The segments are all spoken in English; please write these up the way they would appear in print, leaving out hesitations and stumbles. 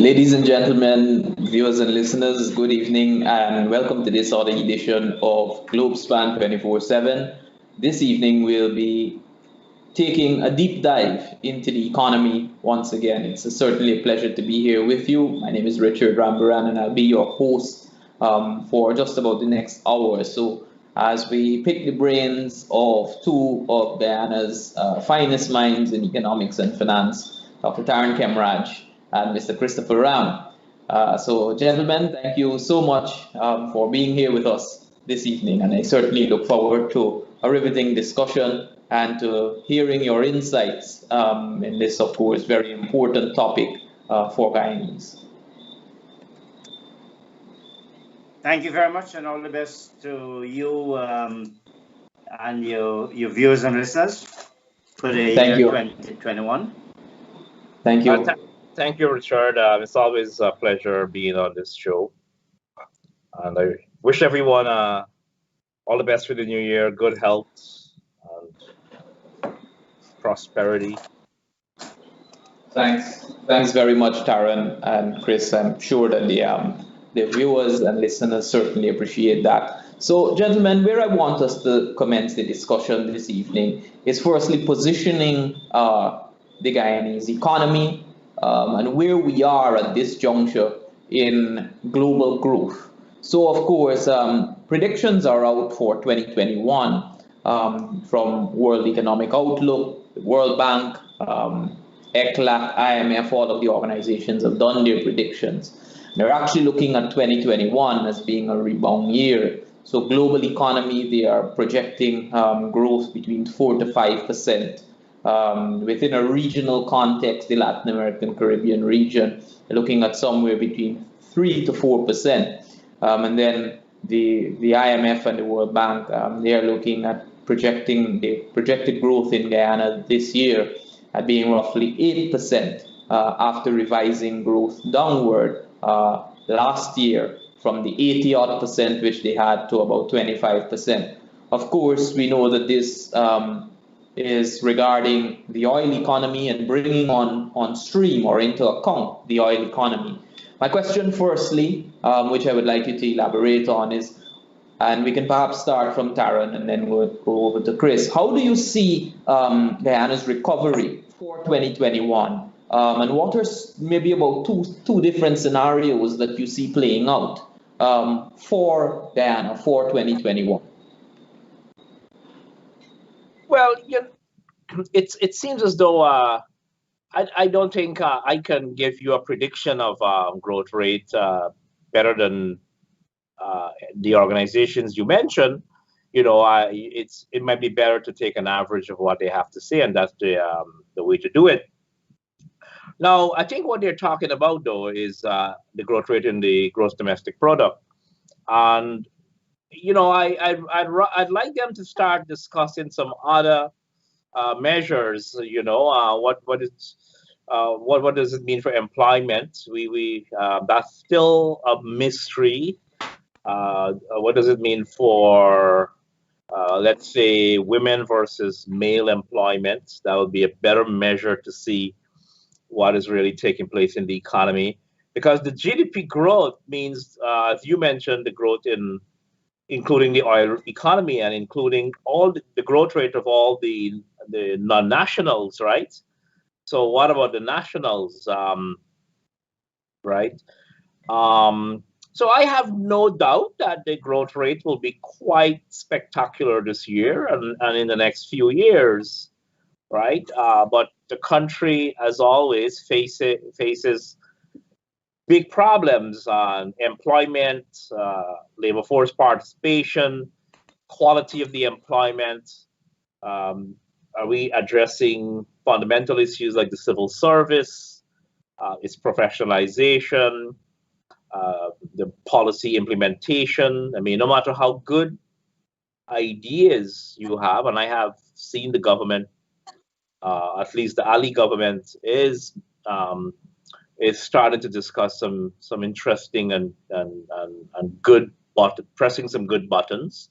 Ladies and gentlemen, viewers and listeners, good evening and welcome to this other edition of Globespan 24x7. This evening we'll be taking a deep dive into the economy once again. It's certainly a pleasure to be here with you. My name is Richard Rambarran and I'll be your host for just about the next hour or so as we pick the brains of two of Guyana's finest minds in economics and finance, Dr. Tarron Khemraj and Mr. Christopher Ram. So, gentlemen, thank you so much for being here with us this evening, and I certainly look forward to a riveting discussion and to hearing your insights in this, of course, very important topic for Guyanese. Thank you very much, and all the best to you and your viewers and listeners for the year 2021. Thank you. Thank you, Richard. It's always a pleasure being on this show. And I wish everyone all the best for the new year, good health, and prosperity. Thanks very much, Tarron and Chris. I'm sure that the viewers and listeners certainly appreciate that. So, gentlemen, where I want us to commence the discussion this evening is firstly positioning the Guyanese economy and where we are at this juncture in global growth. So, of course, predictions are out for 2021 from World Economic Outlook, the World Bank, ECLAC, IMF, all of the organizations have done their predictions. They're actually looking at 2021 as being a rebound year. So global economy, they are projecting growth between 4 to 5%. Within a regional context, the Latin American Caribbean region, they're looking at somewhere between 3 to 4%. And then the IMF and the World Bank, they are looking at projecting the projected growth in Guyana this year at being roughly 8% after revising growth downward last year from the 80-odd% which they had to about 25%. Of course, we know that this is regarding the oil economy and bringing on stream or into account the oil economy. My question firstly, which I would like you to elaborate on is, and we can perhaps start from Tarron and then we'll go over to Chris. How do you see Guyana's recovery for 2021? And what are maybe about two different scenarios that you see playing out for Guyana for 2021? Well, it seems as though I don't think I can give you a prediction of growth rate better than the organizations you mentioned. It might be better to take an average of what they have to say, and that's the way to do it. Now, I think what they're talking about, though, is the growth rate in the gross domestic product. And, I'd like them to start discussing some other measures, what does it mean for employment? That's still a mystery. What does it mean for, let's say, women versus male employment? That would be a better measure to see what is really taking place in the economy, because the GDP growth means, as you mentioned, the growth in including the oil economy and including all the growth rate of all the non-nationals, right? So what about the nationals, right? So I have no doubt that the growth rate will be quite spectacular this year and in the next few years, right? But the country, as always, faces big problems on employment, labor force participation, quality of the employment. Are we addressing fundamental issues like the civil service, its professionalization, the policy implementation? I mean, no matter how good ideas you have, and I have seen the government, at least the Ali government, is starting to discuss some interesting and good pressing some good buttons.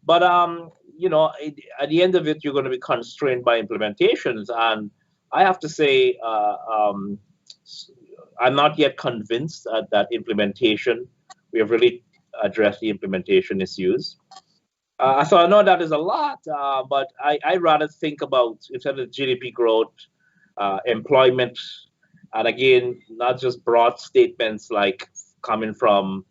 But at the end of it, you're going to be constrained by implementations, and I have to say, I'm not yet convinced that implementation, we have really addressed the implementation issues. So I know that is a lot, but I rather think about, instead of GDP growth, employment, and again, not just broad statements like coming from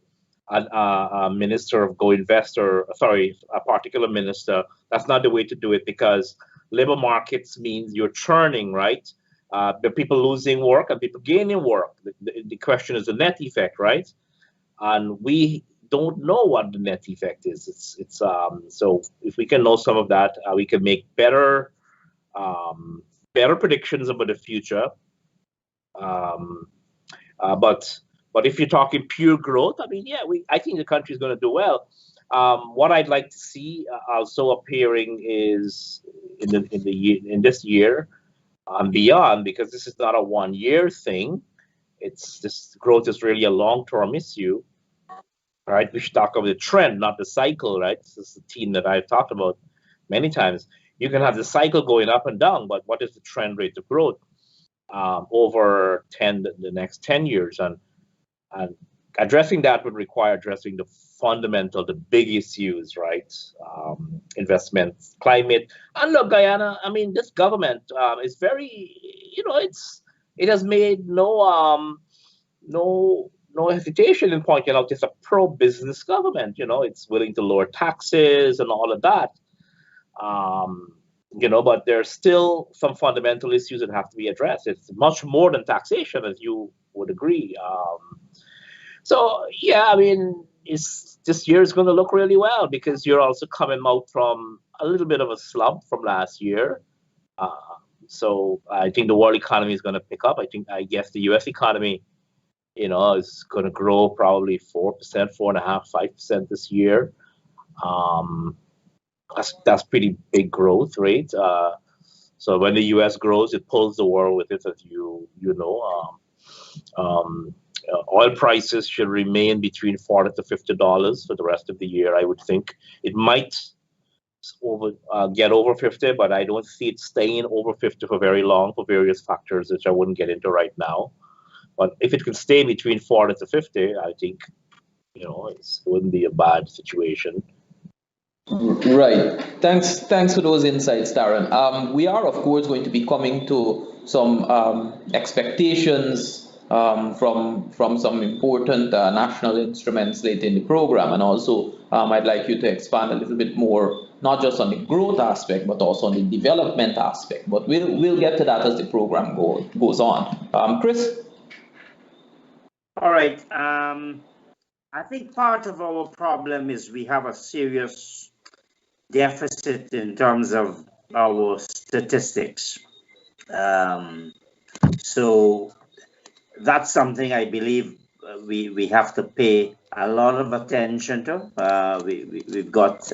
a minister of Go Investor, sorry, a particular minister. That's not the way to do it, because labor markets means you're churning, right? The people losing work and people gaining work. The question is the net effect, right? And we don't know what the net effect is. So if we can know some of that, we can make better predictions about the future. But if you're talking pure growth, I mean, yeah, I think the country is going to do well. What I'd like to see also appearing is in this year and beyond, because this is not a one-year thing. This growth is really a long-term issue, right? We should talk about the trend, not the cycle, right? This is the theme that I've talked about many times. You can have the cycle going up and down, but what is the trend rate of growth over the next 10 years? And addressing that would require addressing the fundamental, the big issues, right? Investments, climate. And look, Guyana, I mean, this government is very, it has made no hesitation in pointing out it's a pro-business government. It's willing to lower taxes and all of that. But there's still some fundamental issues that have to be addressed. It's much more than taxation, as you would agree. So yeah, I mean, this year is going to look really well, because you're also coming out from a little bit of a slump from last year. So I think the world economy is going to pick up. I guess the U.S. economy, is going to grow probably 4%, 4.5%, 5% this year. That's pretty big growth rate. So when the U.S. grows, it pulls the world with it, as you know. Oil prices should remain between $40 to $50 for the rest of the year. I would think it might get over 50, but I don't see it staying over 50 for very long for various factors, which I wouldn't get into right now. But if it can stay between 40 to 50, I think, it wouldn't be a bad situation. Right. Thanks for those insights, Tarron. We are, of course, going to be coming to some expectations from some important national instruments later in the program, and also I'd like you to expand a little bit more, not just on the growth aspect, but also on the development aspect. But we'll get to that as the program goes on. Chris? All right. I think part of our problem is we have a serious deficit in terms of our statistics. So that's something I believe we have to pay a lot of attention to. We've got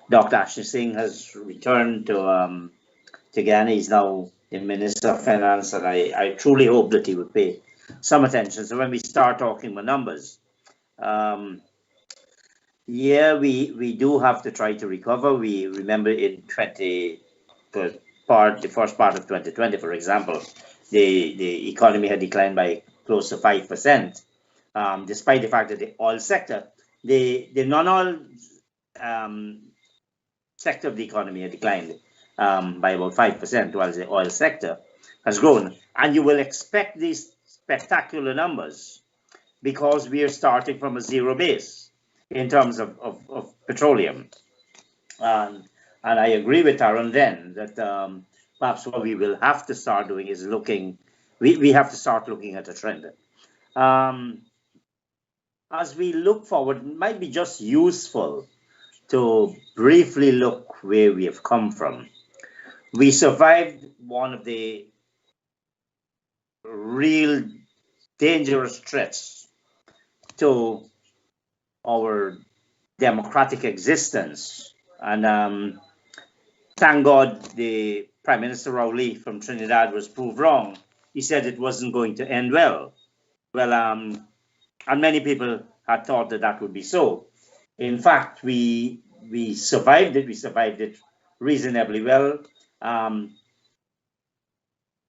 Dr. Ashley Singh has returned to Ghana. He's now the Minister of Finance, and I truly hope that he will pay some attention. So when we start talking about numbers, yeah, we do have to try to recover. We remember in the first part of 2020, for example, the economy had declined by close to 5%, despite the fact that the oil sector, the non-oil sector of the economy had declined by about 5%, while the oil sector has grown. And you will expect these spectacular numbers because we are starting from a zero base in terms of petroleum. And I agree with Tarron then that perhaps what we will have to start doing is we have to start looking at a trend. As we look forward, it might be just useful to briefly look where we have come from. We survived one of the real dangerous threats to our democratic existence. And thank God the Prime Minister Rowley from Trinidad was proved wrong. He said it wasn't going to end well. Well, and many people had thought that would be so. In fact, we survived it. We survived it reasonably well.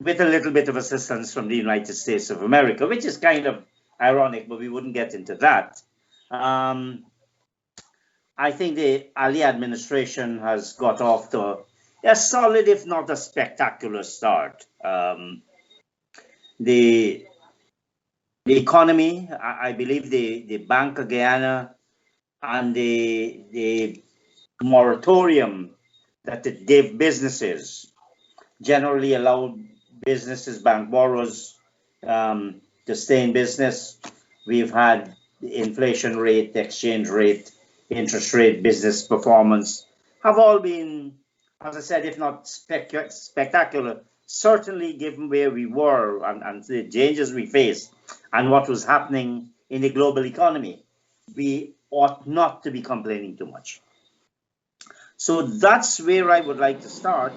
with a little bit of assistance from the United States of America, which is kind of ironic, but we wouldn't get into that. I think the Ali administration has got off to a solid, if not a spectacular start. The economy, I believe the Bank of Guyana and the moratorium that it gave businesses generally allowed businesses, bank borrowers to stay in business. We've had the inflation rate, the exchange rate, interest rate, business performance have all been, as I said, if not spectacular, certainly given where we were and the changes we faced and what was happening in the global economy, we ought not to be complaining too much. So that's where I would like to start.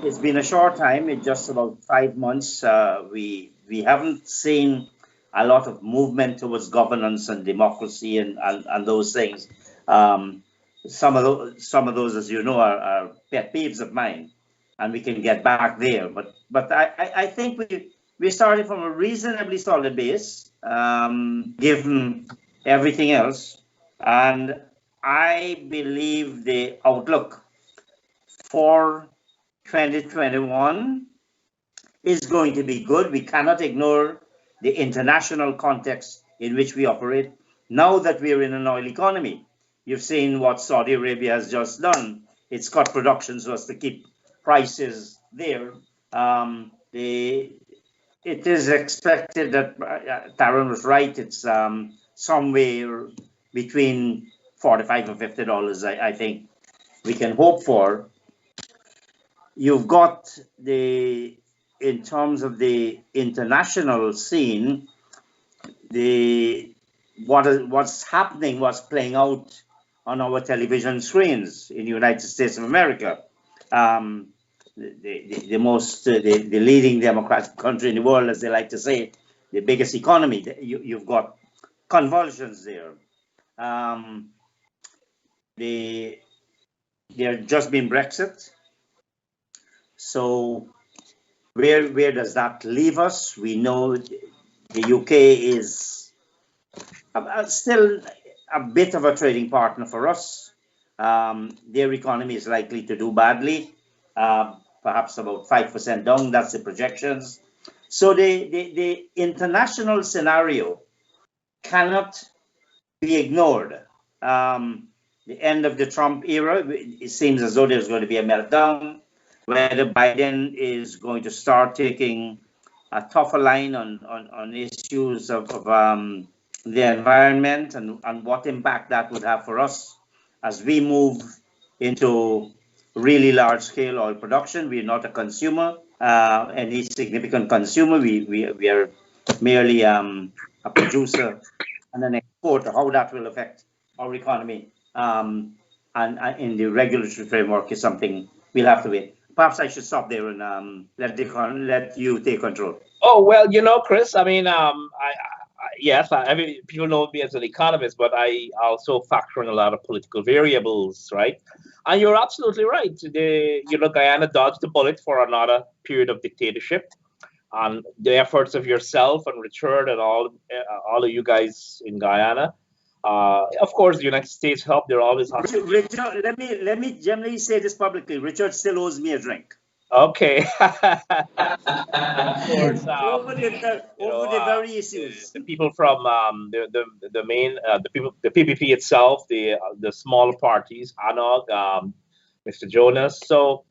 It's been a short time, it's just about 5 months. We haven't seen a lot of movement towards governance and democracy and those things. Some of those, as you know, are pet peeves of mine, and we can get back there. But I think we started from a reasonably solid base, given everything else, and I believe the outlook for 2021 is going to be good. We cannot ignore the international context in which we operate. Now that we're in an oil economy, you've seen what Saudi Arabia has just done. It's cut production so as to keep prices there. It is expected that Tarron was right. It's somewhere between $45 and $50, I think we can hope for. You've got in terms of the international scene, what's happening, what's playing out on our television screens in the United States of America. The leading democratic country in the world, as they like to say, the biggest economy. You've got convulsions there. There just been Brexit. So where does that leave us? We know the UK is still a bit of a trading partner for us. Their economy is likely to do badly, perhaps about 5% down. That's the projections. So the international scenario cannot be ignored. The end of the Trump era, it seems as though there's going to be a meltdown, whether Biden is going to start taking a tougher line on issues of the environment and what impact that would have for us as we move into really large-scale oil production. We're not a consumer, any significant consumer. We are merely a producer and an exporter. How that will affect our economy and in the regulatory framework is something we'll have to wait. Perhaps I should stop there and let you take control. Oh, well, Chris, I mean, yes, people know me as an economist, but I also factor in a lot of political variables, right? And you're absolutely right. Guyana dodged the bullet for another period of dictatorship. And the efforts of yourself and Richard and all of you guys in Guyana. Of course, the United States helped. They're always hostile. Richard, let me generally say this publicly. Richard still owes me a drink. Okay. Of course, over the very issues. The people from the main the PPP itself, the smaller parties, ANOG, Mr. Jonas. So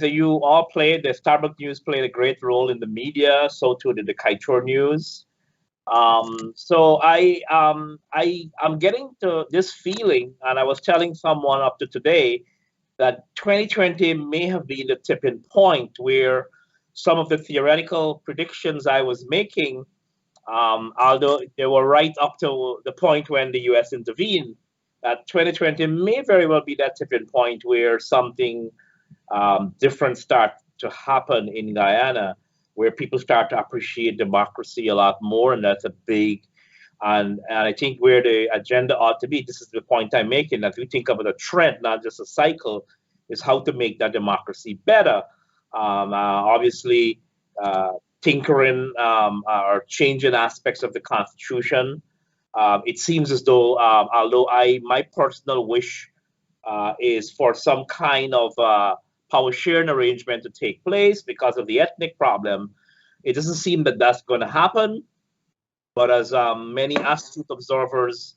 you all played. The Starbucks News played a great role in the media. So too did the Kaitor News. So I'm getting to this feeling, and I was telling someone up to today that 2020 may have been the tipping point where some of the theoretical predictions I was making, although they were right up to the point when the US intervened, that 2020 may very well be that tipping point where something different start to happen in Guyana, where people start to appreciate democracy a lot more, and that's a big, and I think where the agenda ought to be, this is the point I'm making, that we think of it a trend, not just a cycle, is how to make that democracy better. Obviously, tinkering or changing aspects of the Constitution. It seems as though, although my personal wish is for some kind of power sharing arrangement to take place because of the ethnic problem, it doesn't seem that that's going to happen. But as many astute observers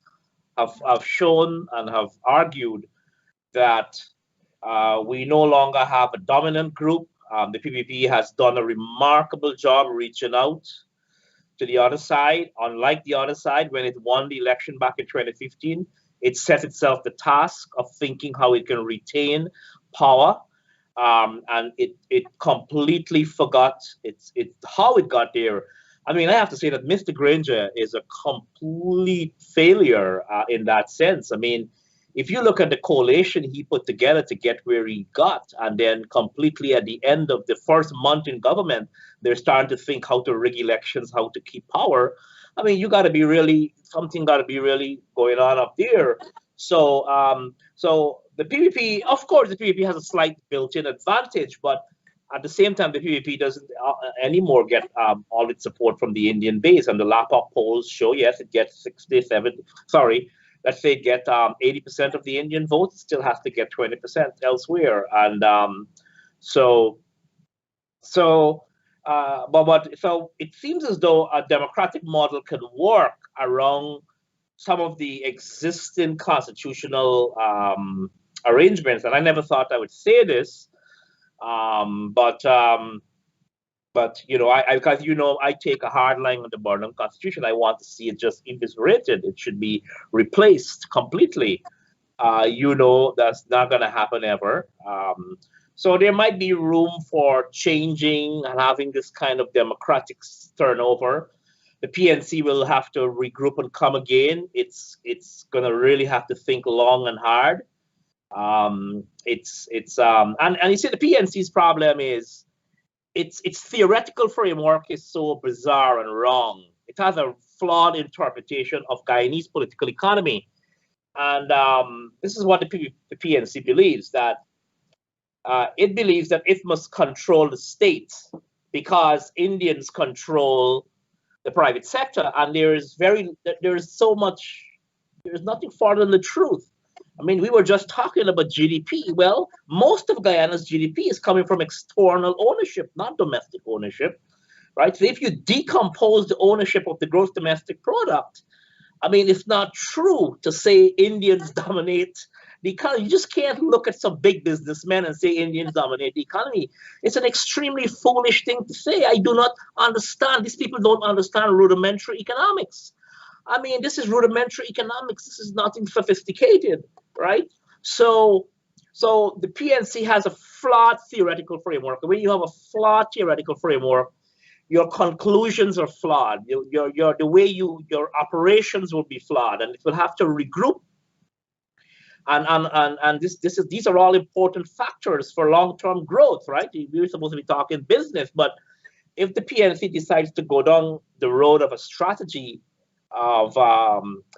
have shown and have argued, that we no longer have a dominant group. The PPP has done a remarkable job reaching out to the other side. Unlike the other side, when it won the election back in 2015, it set itself the task of thinking how it can retain power. And it completely forgot how it got there. I mean, I have to say that Mr. Granger is a complete failure in that sense. I mean, if you look at the coalition he put together to get where he got, and then completely at the end of the first month in government, they're starting to think how to rig elections, how to keep power. I mean, something got to be really going on up there. So, so the PPP, of course, the PPP has a slight built-in advantage, but at the same time, the PPP doesn't anymore get all its support from the Indian base. And the LAPOC polls show, yes, it gets 67, sorry, let's say get 80% of the Indian votes, still has to get 20% elsewhere. And so it seems as though a democratic model can work around some of the existing constitutional arrangements. And I never thought I would say this, but you know, because I take a hard line on the Burnham Constitution. I want to see it just eviscerated. It should be replaced completely. That's not going to happen ever. So there might be room for changing and having this kind of democratic turnover. The PNC will have to regroup and come again. It's going to really have to think long and hard. And you see, the PNC's problem is its theoretical framework is so bizarre and wrong. It has a flawed interpretation of Guyanese political economy. And this is what the PNC believes, that it believes that it must control the state because Indians control the private sector. And there's nothing further than the truth. I mean, we were just talking about GDP. Well, most of Guyana's GDP is coming from external ownership, not domestic ownership, right? So if you decompose the ownership of the gross domestic product, I mean, it's not true to say Indians dominate the economy. You just can't look at some big businessmen and say Indians dominate the economy. It's an extremely foolish thing to say. I do not understand. These people don't understand rudimentary economics. I mean, this is rudimentary economics. This is nothing sophisticated, right? So the PNC has a flawed theoretical framework. When you have a flawed theoretical framework, your conclusions are flawed. Your operations will be flawed, and it will have to regroup. And these are all important factors for long-term growth, right? We're supposed to be talking business, but if the PNC decides to go down the road of a strategy of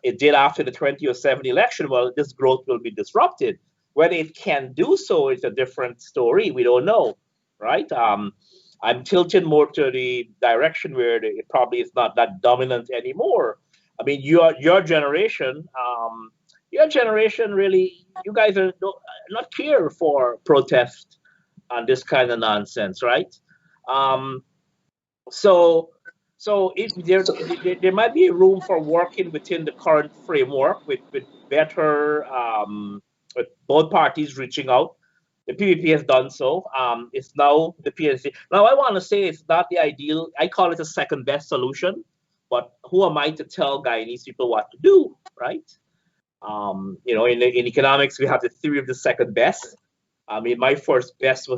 it did after the 2007 election, well, this growth will be disrupted. Whether it can do so is a different story. We don't know, right? I'm tilting more to the direction where it probably is not that dominant anymore. I mean, your generation really, you guys are not care for protest and this kind of nonsense, right? So if there might be room for working within the current framework with better, with both parties reaching out. The PPP has done so. It's now the PNC. Now I want to say it's not the ideal. I call it a second best solution, but who am I to tell Guyanese people what to do, right? In economics we have the theory of the second best. I mean, my first best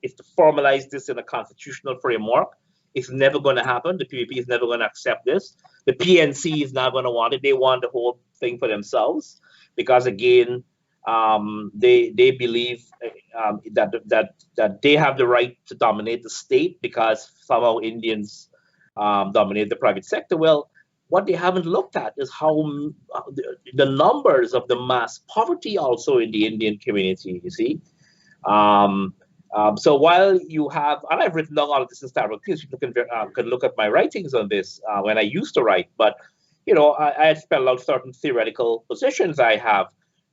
is to formalize this in a constitutional framework. It's never going to happen. The PPP is never going to accept this. The PNC is not going to want it. They want the whole thing for themselves because, again, they believe that they have the right to dominate the state because somehow Indians dominate the private sector. Well, what they haven't looked at is how the numbers of the mass poverty also in the Indian community, you see. So while you have, and I've written down all of this in Starbucks, you can look at my writings on this when I used to write, but I had spelled out certain theoretical positions I have,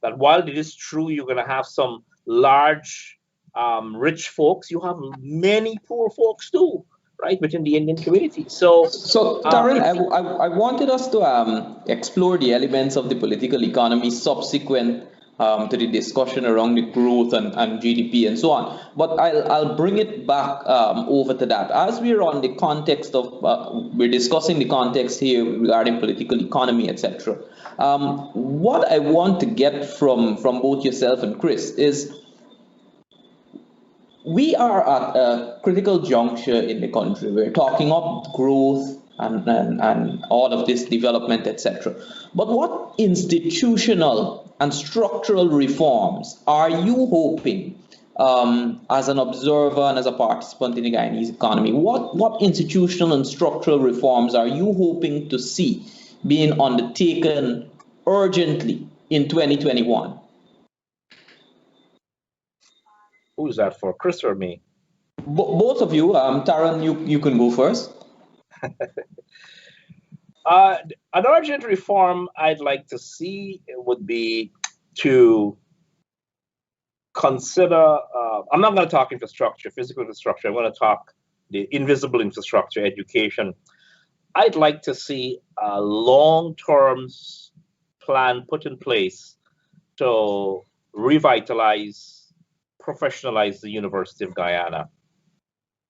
that while it is true you're going to have some large, rich folks, you have many poor folks too, right, within the Indian community. So Tarron, I wanted us to explore the elements of the political economy subsequent to the discussion around the growth and GDP and so on. But I'll bring it back over to that. As we're on the context of, we're discussing the context here regarding political economy, etc. What I want to get from both yourself and Chris is, we are at a critical juncture in the country. We're talking of growth and all of this development, etc. But what institutional and structural reforms are you hoping, as an observer and as a participant in the Guyanese economy, what institutional and structural reforms are you hoping to see being undertaken urgently in 2021? Who's that for, Chris or me? Both of you. Tarron, you can go first. An urgent reform I'd like to see would be to consider, I'm not going to talk infrastructure, physical infrastructure, I'm going to talk the invisible infrastructure, education. I'd like to see a long-term plan put in place to revitalize, professionalize the University of Guyana,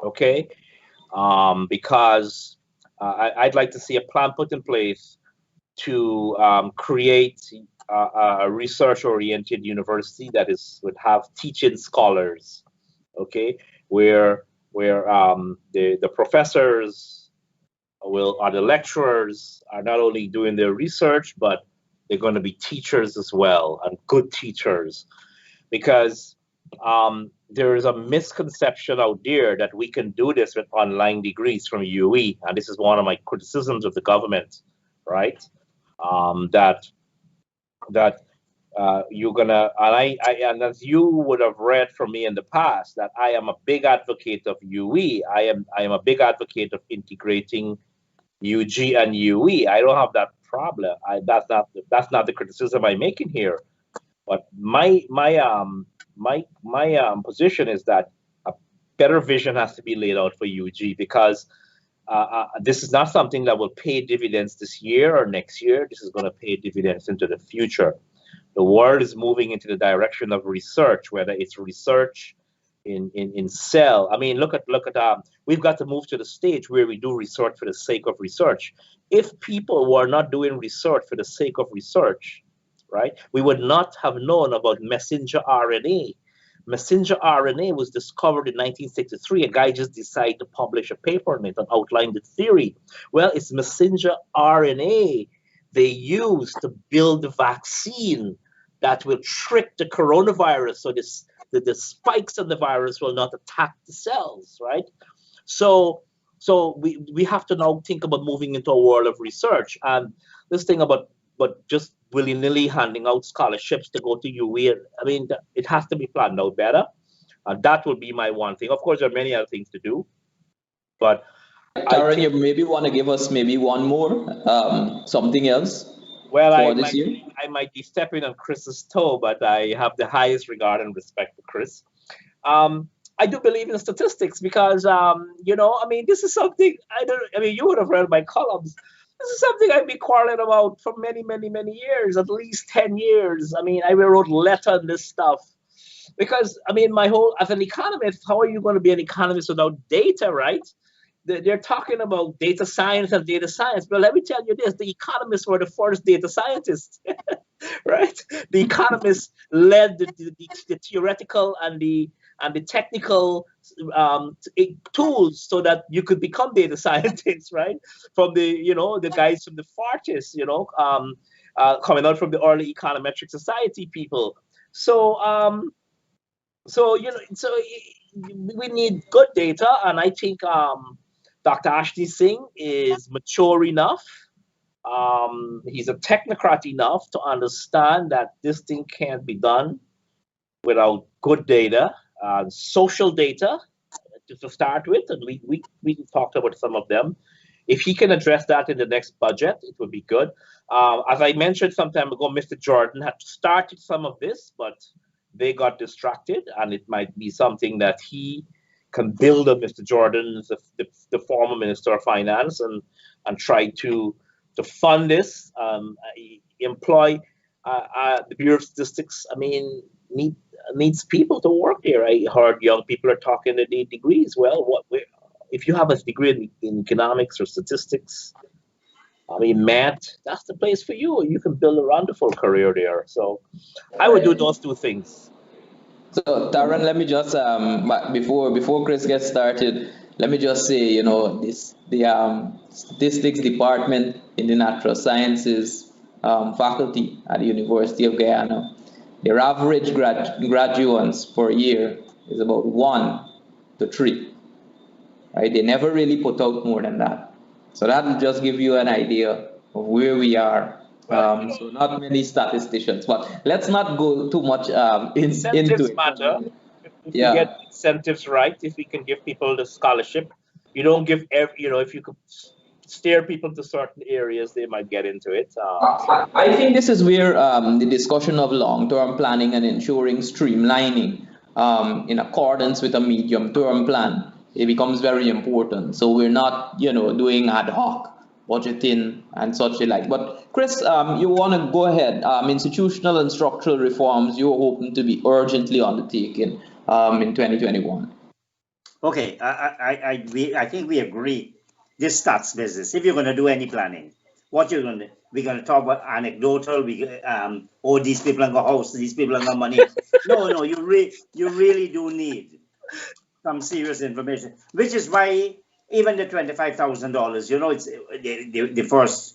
okay? Because I'd like to see a plan put in place to create a research-oriented university that would have teaching scholars, okay? Where the professors or the lecturers are not only doing their research, but they're going to be teachers as well, and good teachers, because there is a misconception out there that we can do this with online degrees from UE, and this is one of my criticisms of the government, right? That you're gonna, and as you would have read from me in the past, that I am a big advocate of UE. I am a big advocate of integrating UG and UE. I don't have that problem. That's not the criticism I'm making here. But my position is that a better vision has to be laid out for UG, because this is not something that will pay dividends this year or next year. This is going to pay dividends into the future. The world is moving into the direction of research, whether it's research in cell. I mean, look at we've got to move to the stage where we do research for the sake of research. If people were not doing research for the sake of research, right, we would not have known about messenger RNA. Messenger RNA was discovered in 1963. A guy just decided to publish a paper on it and outline the theory. Well, it's messenger RNA they use to build the vaccine that will trick the coronavirus, so the spikes of the virus will not attack the cells, right? So we have to now think about moving into a world of research. And this thing about just willy-nilly handing out scholarships to go to UE, I mean, it has to be planned out better. And that will be my one thing. Of course, there are many other things to do, but Tarron, you maybe want to give us maybe one more, something else. Well, I might be stepping on Chris's toe, but I have the highest regard and respect for Chris. I do believe in statistics because, I mean, this is something you would have read my columns. This is something I've been quarreling about for many, many, many years, at least 10 years. I mean, I wrote letter on this stuff because, I mean, as an economist, how are you going to be an economist without data, right? They're talking about data science and data science. But let me tell you this, the economists were the first data scientists, right? The economists led the theoretical and the technical tools so that you could become data scientists, right? From the guys from the Fortis, coming out from the early econometric society people. So we need good data, and I think Dr. Ashley Singh is mature enough. He's a technocrat enough to understand that this thing can't be done without good data. social data to start with, and we talked about some of them. If he can address that in the next budget, it would be good. As I mentioned some time ago, Mr. Jordan had started some of this, but they got distracted, and it might be something that he can build on. Mr. Jordan, the former Minister of Finance, and try to fund this, employ the Bureau of Statistics. I mean, needs people to work there. I heard young people are talking to the degrees. Well, if you have a degree in economics or statistics, I mean, math, that's the place for you. You can build a wonderful career there. So I would do those two things. So, Tarron, let me just but before Chris gets started, let me just say, you know, the statistics department in the natural sciences faculty at the University of Guyana, their average graduates per year is about 1 to 3. Right? They never really put out more than that. So that will just give you an idea of where we are. So not many statisticians, but let's not go too much into it. Matter. If we get incentives right, if we can give people the scholarship, you don't give if you could steer people to certain areas, they might get into it. I think this is where the discussion of long-term planning and ensuring streamlining in accordance with a medium-term plan, it becomes very important. So we're not, doing ad hoc budgeting and such like. But Chris, you want to go ahead. Institutional and structural reforms you're hoping to be urgently undertaken in 2021. Okay, I think we agree. This stats business. If you're going to do any planning, what you're going to we're going to talk about anecdotal. These people have got house, these people have got money. No, you really do need some serious information, which is why even the $25,000, it's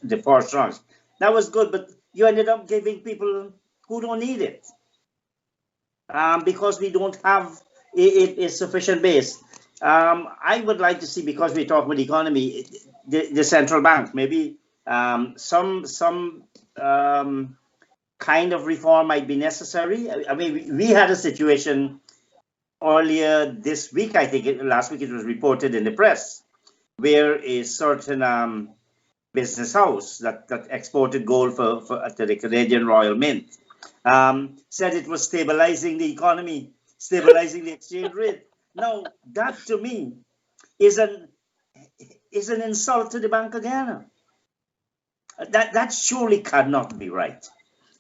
the first tranche. That was good, but you ended up giving people who don't need it because we don't have a sufficient base. I would like to see, because we talk about the economy, the central bank, maybe some kind of reform might be necessary. I mean, we had a situation earlier this week, I think last week it was reported in the press, where a certain business house that exported gold to the Canadian Royal Mint said it was stabilizing the economy, stabilizing the exchange rate. Now, that to me is an insult to the Bank of Ghana. That surely cannot be right.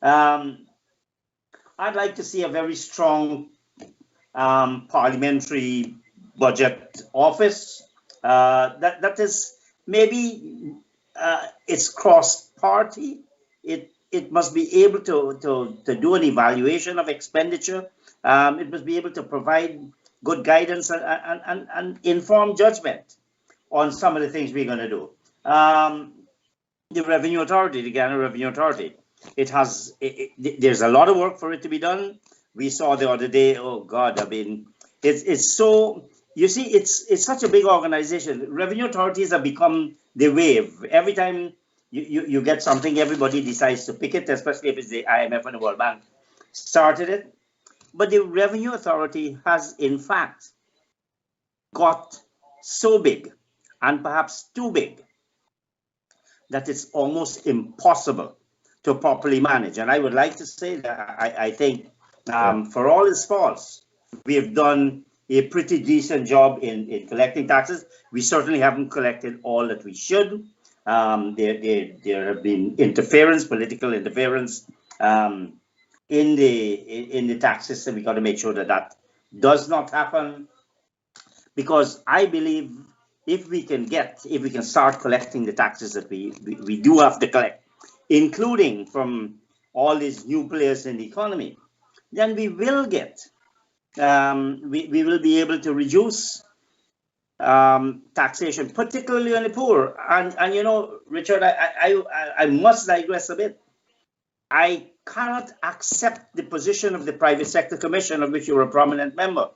I'd like to see a very strong parliamentary budget office that is maybe it's cross-party. It must be able to do an evaluation of expenditure. It must be able to provide good guidance and informed judgment on some of the things we're going to do. The Revenue Authority, the Ghana Revenue Authority, there's a lot of work for it to be done. We saw the other day, oh God, I mean, it's so, you see, it's such a big organization. Revenue authorities have become the wave. Every time you get something, everybody decides to pick it, especially if it's the IMF and the World Bank started it. But the Revenue Authority has, in fact, got so big, and perhaps too big, that it's almost impossible to properly manage. And I would like to say that I think, for all its faults, we have done a pretty decent job in collecting taxes. We certainly haven't collected all that we should. There have been political interference in the tax system. We got to make sure that does not happen, because I believe if we can start collecting the taxes that we do have to collect, including from all these new players in the economy, then we will get we will be able to reduce taxation, particularly on the poor. And Richard, I must digress a bit. I cannot accept the position of the Private Sector Commission, of which you're a prominent member,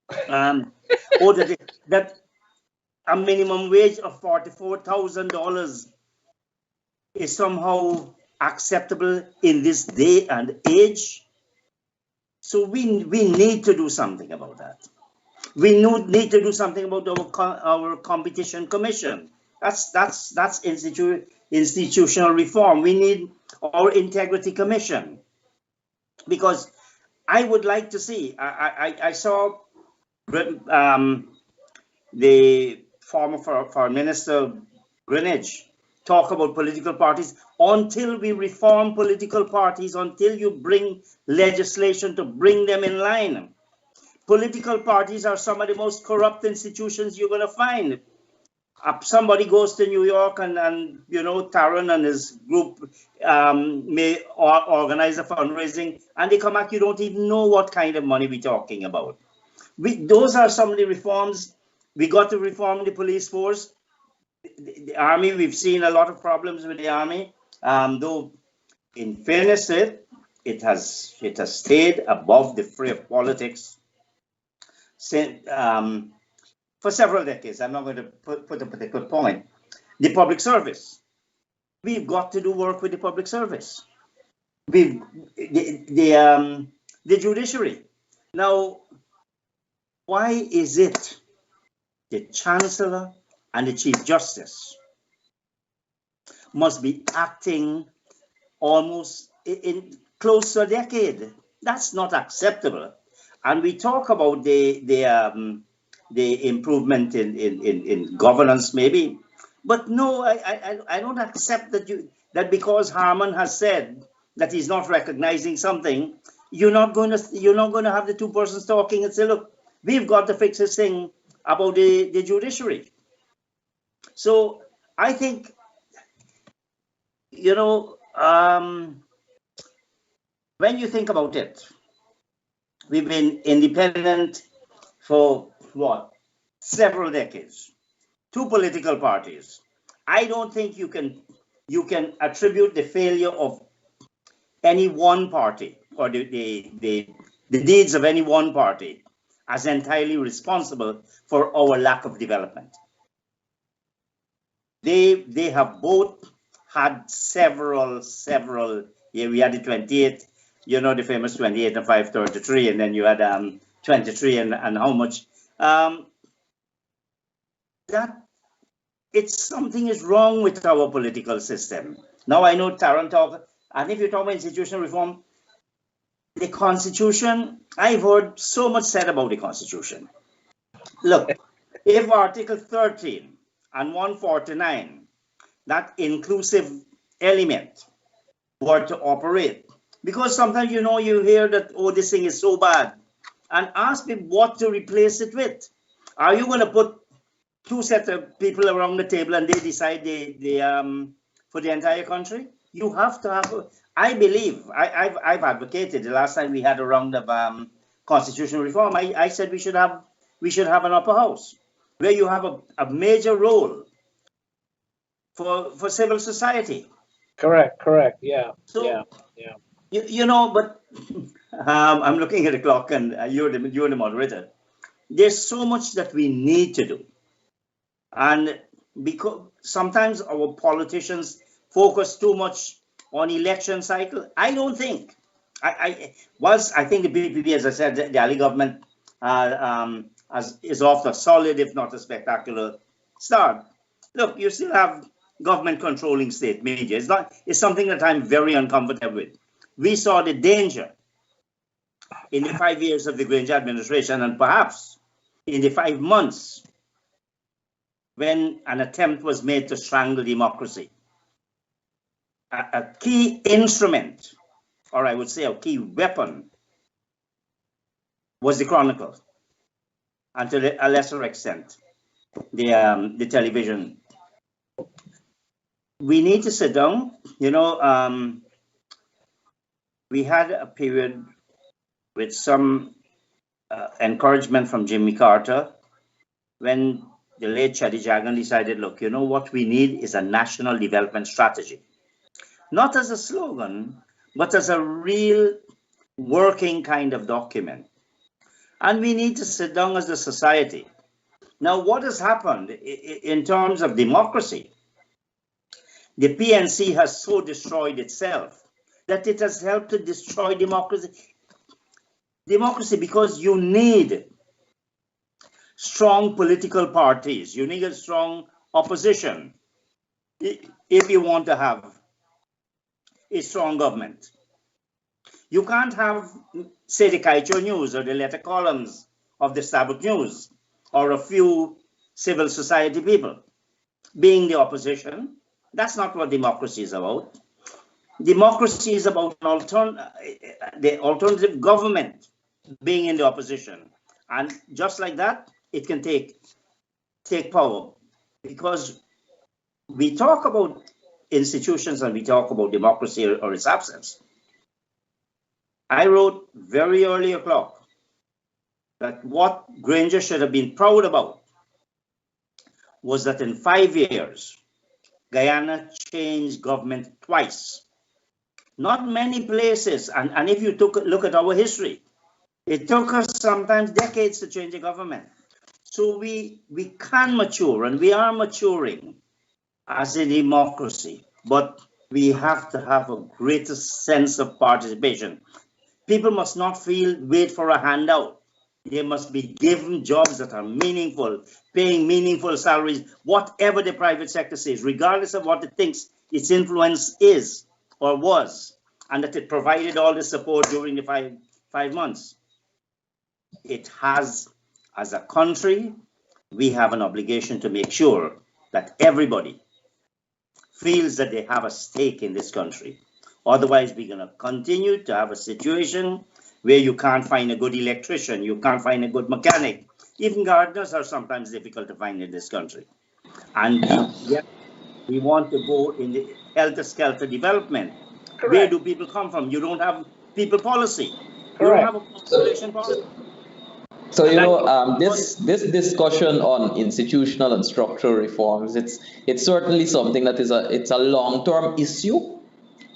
or that a minimum wage of $44,000 is somehow acceptable in this day and age. So we need to do something about that. We need to do something about our competition commission. That's institutional reform. We need our integrity commission, because I would like to see. I saw the former Foreign Minister Greenwich talk about political parties. Until we reform political parties, until you bring legislation to bring them in line, political parties are some of the most corrupt institutions you're going to find. Somebody goes to New York and you know, Tarron and his group may organize a fundraising, and they come back, you don't even know what kind of money we're talking about. Those are some of the reforms. We got to reform the police force. The army, we've seen a lot of problems with the army, though in fairness to it, it has stayed above the fray of politics for several decades. I'm not going to put a particular point. The public service, we've got to do work with the public service. The judiciary. Now, why is it the Chancellor and the Chief Justice must be acting almost in close to a decade? That's not acceptable. And we talk about the improvement in governance, maybe, but no, I don't accept that because Harman has said that he's not recognizing something, you're not going to have the two persons talking and say, look, we've got to fix this thing about the judiciary. So I think, you know, when you think about it, we've been independent for what? Several decades. Two political parties. I don't think you can attribute the failure of any one party or the deeds of any one party as entirely responsible for our lack of development. They have both had several, yeah, we had the 28, you know, the famous 28 and 533, and then you had 23 and how much, that it's something is wrong with our political system. Now I know Tarron talk, and if you talk about institutional reform, the Constitution, I've heard so much said about the Constitution. Look, if Article 13 and 149, that inclusive element, were to operate, because sometimes, you know, you hear that, oh, this thing is so bad, and ask me what to replace it with. Are you going to put two sets of people around the table and they decide for the entire country? You have to have, I believe, I've advocated the last time we had a round of constitutional reform, I said we should have an upper house where you have a major role for civil society. Correct. Yeah. So, yeah. You know, but I'm looking at the clock, and you're the moderator. There's so much that we need to do, and because sometimes our politicians focus too much on election cycle. I don't think. I think the BPP, as I said, the Ali government is off a solid, if not a spectacular start. Look, you still have government controlling state media. It's something that I'm very uncomfortable with. We saw the danger in the 5 years of the Granger administration, and perhaps in the 5 months when an attempt was made to strangle democracy. A key instrument, or I would say a key weapon, was the Chronicle, and to a lesser extent, the television. We need to sit down. You know, we had a period with some encouragement from Jimmy Carter when the late Chadi Jagan decided, look, you know what we need is a national development strategy. Not as a slogan, but as a real working kind of document. And we need to sit down as a society. Now, what has happened in terms of democracy? The PNC has so destroyed itself that it has helped to destroy democracy. democracy because you need strong political parties. You need a strong opposition if you want to have a strong government. You can't have, say, the Kaicho News or the letter columns of the Sabbath News or a few civil society people being the opposition. That's not what democracy is about. Democracy is about the alternative government being in the opposition. And just like that, it can take power. Because we talk about institutions and we talk about democracy or its absence. I wrote very early o'clock that what Granger should have been proud about was that in 5 years, Guyana changed government twice. Not many places, and if you look at our history, it took us sometimes decades to change a government. So we can mature, and we are maturing as a democracy, but we have to have a greater sense of participation. People must not wait for a handout. They must be given jobs that are meaningful, paying meaningful salaries, whatever the private sector says, regardless of what it thinks its influence is or was, and that it provided all the support during the five months. It has, as a country, we have an obligation to make sure that everybody feels that they have a stake in this country. Otherwise, we're going to continue to have a situation where you can't find a good electrician, you can't find a good mechanic. Even gardeners are sometimes difficult to find in this country. And yet we want to go in the helter-skelter development. Correct. Where do people come from? You don't have people policy. Correct. You don't have a population policy. So this discussion on institutional and structural reforms, it's certainly something that it's a long-term issue,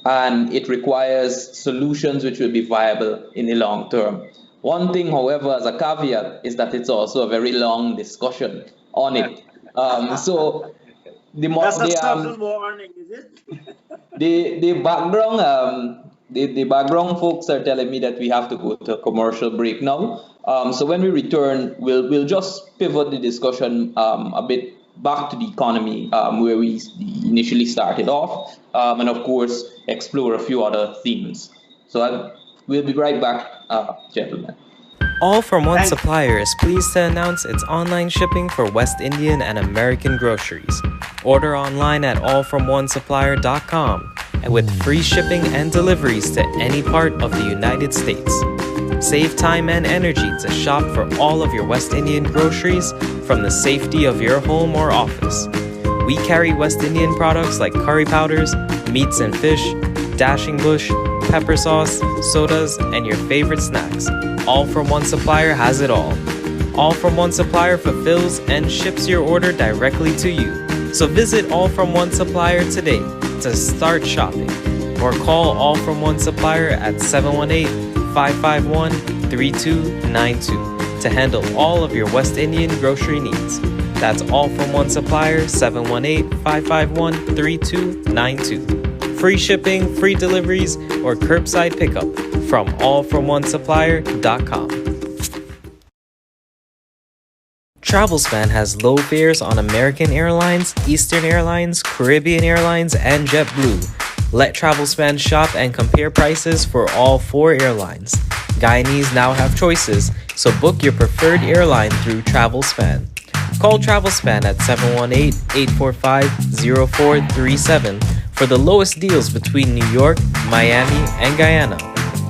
and it requires solutions which will be viable in the long term. One thing, however, as a caveat, is that it's also a very long discussion on it. So that's a subtle warning, is it? the background. The background folks are telling me that we have to go to a commercial break now. So when we return, we'll just pivot the discussion a bit back to the economy where we initially started off, and of course explore a few other themes. So we'll be right back, gentlemen. All From One Supplier is pleased to announce its online shipping for West Indian and American groceries. Order online at allfromonesupplier.com and with free shipping and deliveries to any part of the United States. Save time and energy to shop for all of your West Indian groceries from the safety of your home or office. We carry West Indian products like curry powders, meats and fish, dashing bush, pepper sauce, sodas, and your favorite snacks. All From One Supplier has it all. All From One Supplier fulfills and ships your order directly to you. So visit All From One Supplier today to start shopping, or call All From One Supplier at 718-551-3292 to handle all of your West Indian grocery needs. That's All From One Supplier, 718-551-3292. Free shipping, free deliveries, or curbside pickup from allfromonesupplier.com. Travelspan has low fares on American Airlines, Eastern Airlines, Caribbean Airlines, and JetBlue. Let Travelspan shop and compare prices for all 4 airlines. Guyanese now have choices, so book your preferred airline through Travelspan. Call Travelspan at 718-845-0437 for the lowest deals between New York, Miami, and Guyana.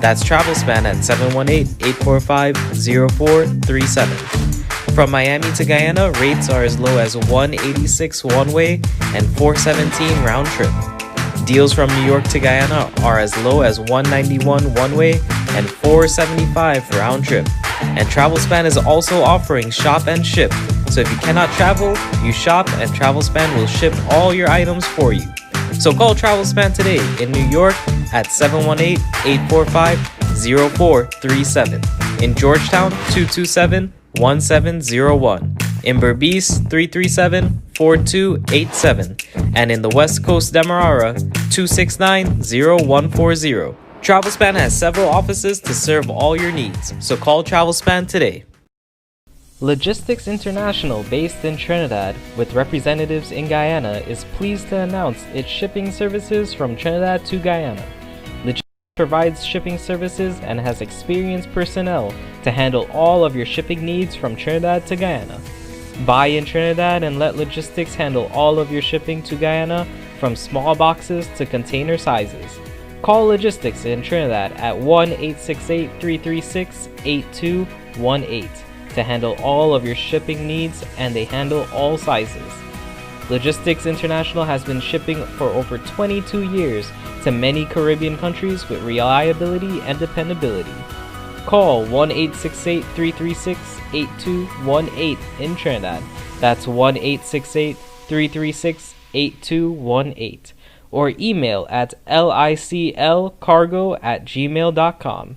That's Travelspan at 718-845-0437. From Miami to Guyana, rates are as low as $186 one-way and $417 round-trip. Deals from New York to Guyana are as low as $191 one-way and $475 round-trip. And Travelspan is also offering shop and ship. So if you cannot travel, you shop and Travelspan will ship all your items for you. So call Travelspan today in New York at 718-845-0437. In Georgetown, 227-1701. In Berbice, 337-4287. And in the West Coast Demerara, 269-0140. Travelspan has several offices to serve all your needs, so call Travelspan today. Logistics International, based in Trinidad with representatives in Guyana, is pleased to announce its shipping services from Trinidad to Guyana. Logistics provides shipping services and has experienced personnel to handle all of your shipping needs from Trinidad to Guyana. Buy in Trinidad and let Logistics handle all of your shipping to Guyana, from small boxes to container sizes. Call Logistics in Trinidad at 1-868-336-8218 to handle all of your shipping needs, and they handle all sizes. Logistics International has been shipping for over 22 years to many Caribbean countries with reliability and dependability. Call 1-868-336-8218 in Trinidad. That's 1-868-336-8218. Or email at liclcargo@gmail.com.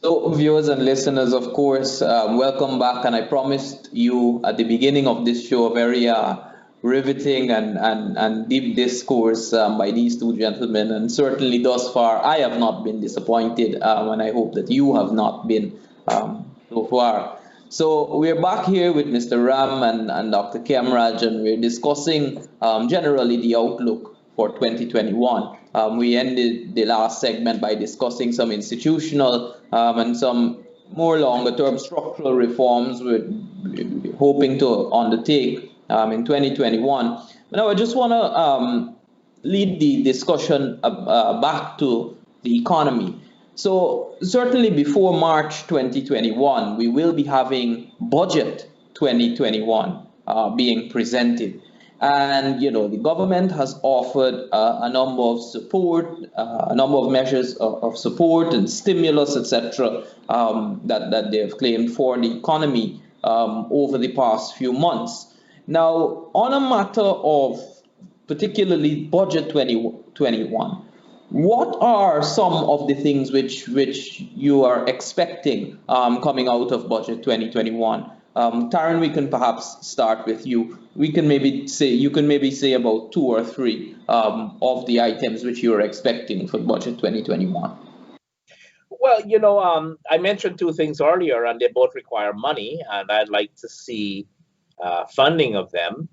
So, viewers and listeners, of course, welcome back. And I promised you at the beginning of this show a very riveting and deep discourse by these two gentlemen. And certainly, thus far, I have not been disappointed, and I hope that you have not been so far. So, we're back here with Mr. Ram and Dr. Khemraj, and we're discussing generally the outlook for 2021. We ended the last segment by discussing some institutional and some more longer-term structural reforms we're hoping to undertake in 2021. Now, I just want to lead the discussion back to the economy. So certainly before March 2021, we will be having budget 2021 being presented. And, you know, the government has offered a number of support, a number of measures of support and stimulus, etc., that they have claimed for the economy over the past few months. Now, on a matter of particularly budget 2021, what are some of the things which you are expecting coming out of budget 2021? Tarron, we can perhaps start with you. You can maybe say about two or three of the items which you are expecting for budget 2021. Well, I mentioned two things earlier, and they both require money, and I'd like to see funding of them.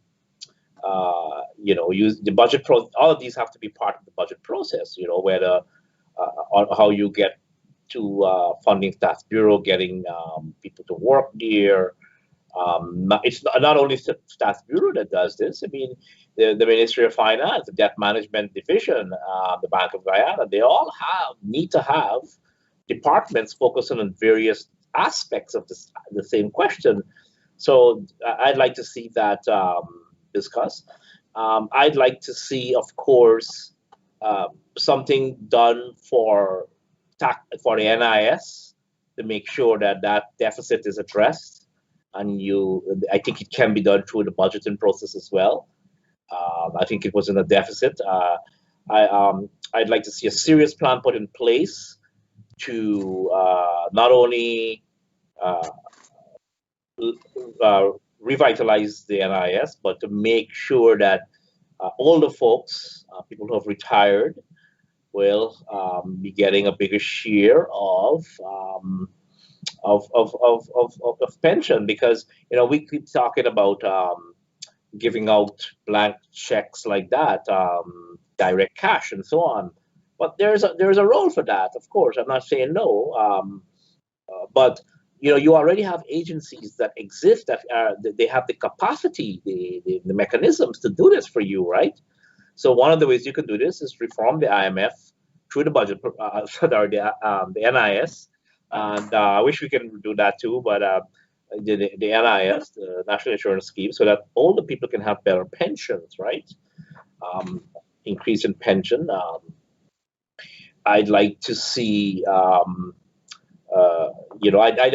Use the budget all of these have to be part of the budget process, whether how you get to funding Stats Bureau, getting people to work there. It's not only Stats Bureau that does this. I mean, the Ministry of Finance, the Debt Management Division, the Bank of Guyana, they all need to have departments focusing on various aspects of the same question. So I'd like to see that discussed. I'd like to see, of course, something done for the NIS to make sure that deficit is addressed. And I think it can be done through the budgeting process as well. I think it was in a deficit. I'd like to see a serious plan put in place to not only revitalize the NIS, but to make sure that older folks, people who have retired, will be getting a bigger share of pension, because we keep talking about giving out blank checks like that, direct cash and so on. But there's a role for that, of course. I'm not saying no, but you already have agencies that exist that they have the capacity, the mechanisms to do this for you, right? So one of the ways you can do this is reform the IMF through the budget, the NIS. And I wish we can do that too, but the NIS, the National Insurance Scheme, so that all the people can have better pensions, right? Increase in pension. I'd like to see, I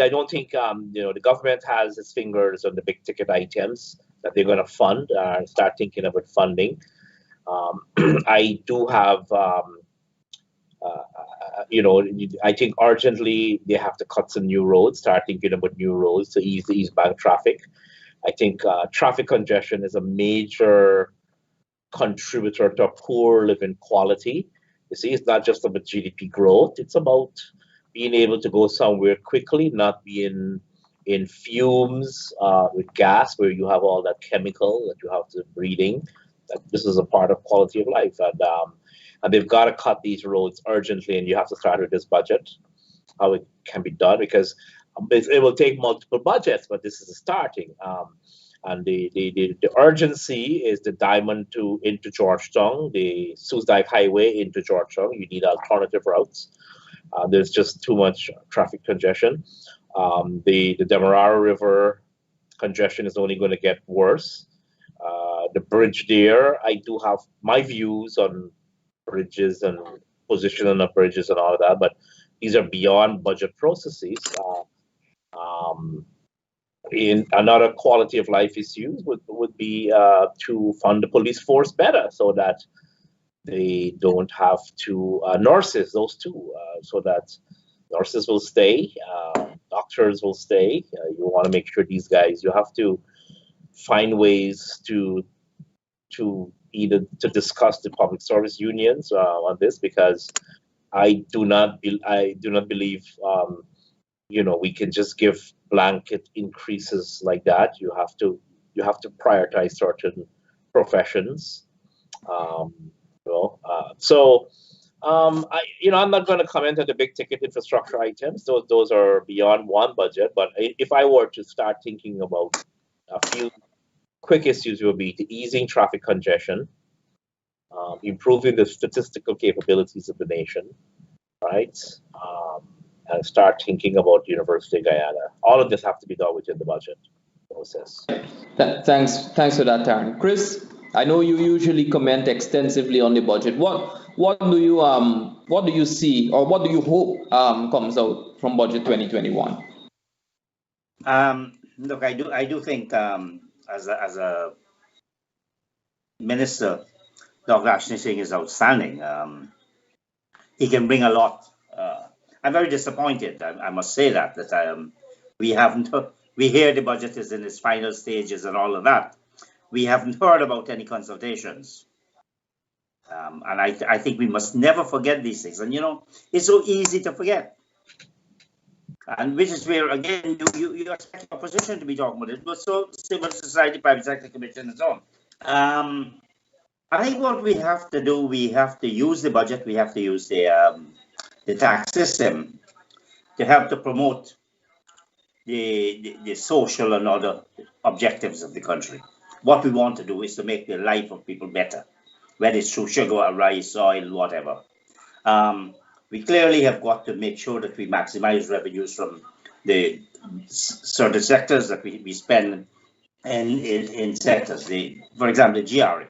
don't think, the government has its fingers on the big ticket items that they're going to fund, start thinking about funding. I do have, I think urgently they have to cut some new roads, start thinking about new roads to ease the eastbound traffic. I think traffic congestion is a major contributor to poor living quality. You see, it's not just about GDP growth, it's about being able to go somewhere quickly, not being in fumes with gas where you have all that chemical that you have to breathing. This is a part of quality of life, and they've got to cut these roads urgently, and you have to start with this budget, how it can be done, because it will take multiple budgets, but this is starting. And the urgency is the diamond into Georgetown, the Susdike Highway into Georgetown. You need alternative routes. There's just too much traffic congestion. The Demerara River congestion is only going to get worse. The bridge there, I do have my views on bridges and positioning of bridges and all of that, but these are beyond budget processes. In another quality of life issues would be to fund the police force better, so that they don't have to nurses, those two, so that nurses will stay, doctors will stay. You want to make sure these guys, you have to find ways to either to discuss the public service unions on this, because I do not believe we can just give blanket increases like that. You have to prioritize certain professions. I'm not going to comment on the big ticket infrastructure items. Those are beyond one budget. But if I were to start thinking about a few quick issues, would be the easing traffic congestion, improving the statistical capabilities of the nation, right? And start thinking about University of Guyana. All of this have to be done within the budget process. Thanks for that, Tarron. Chris, I know you usually comment extensively on the budget. What do you see, or what do you hope comes out from budget 2021? Look, I do think as a minister, Dr. Ashley Singh is outstanding. He can bring a lot. I'm very disappointed. I must say that we hear the budget is in its final stages and all of that. We haven't heard about any consultations. And I think we must never forget these things. And it's so easy to forget. And which is where, again, you expect opposition to be talking about it, but so civil society, private sector commission and so on. I think what we have to do, we have to use the budget, we have to use the tax system to help to promote the social and other objectives of the country. What we want to do is to make the life of people better, whether it's through sugar or rice, oil, whatever. We clearly have got to make sure that we maximize revenues from the certain sectors that we spend in sectors. For example, the GRA.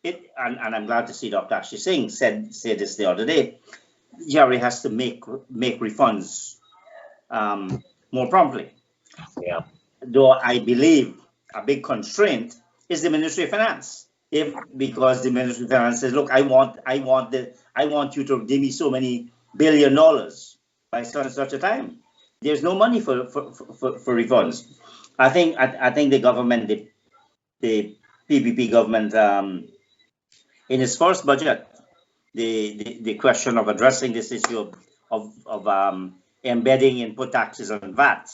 And I'm glad to see Dr. Ashley Singh said this the other day. GRA has to make refunds more promptly. Yeah. Though I believe a big constraint is the Ministry of Finance. Because the Ministry of Finance says, look, I want you to give me so many $1 billion by such a time. There's no money for refunds. I think the government, the PPP government, in its first budget, the question of addressing this issue of embedding input taxes on VAT,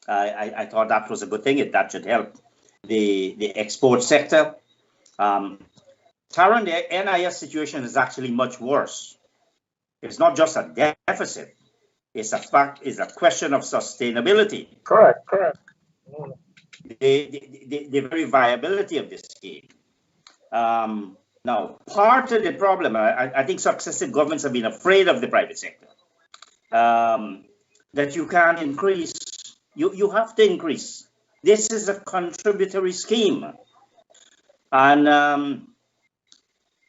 I thought that was a good thing. That should help the export sector. Tarron, the NIS situation is actually much worse. It's not just a deficit. It's a question of sustainability. Correct. The very viability of this scheme. Now, part of the problem, I think successive governments have been afraid of the private sector. That you can't increase. You have to increase. This is a contributory scheme. And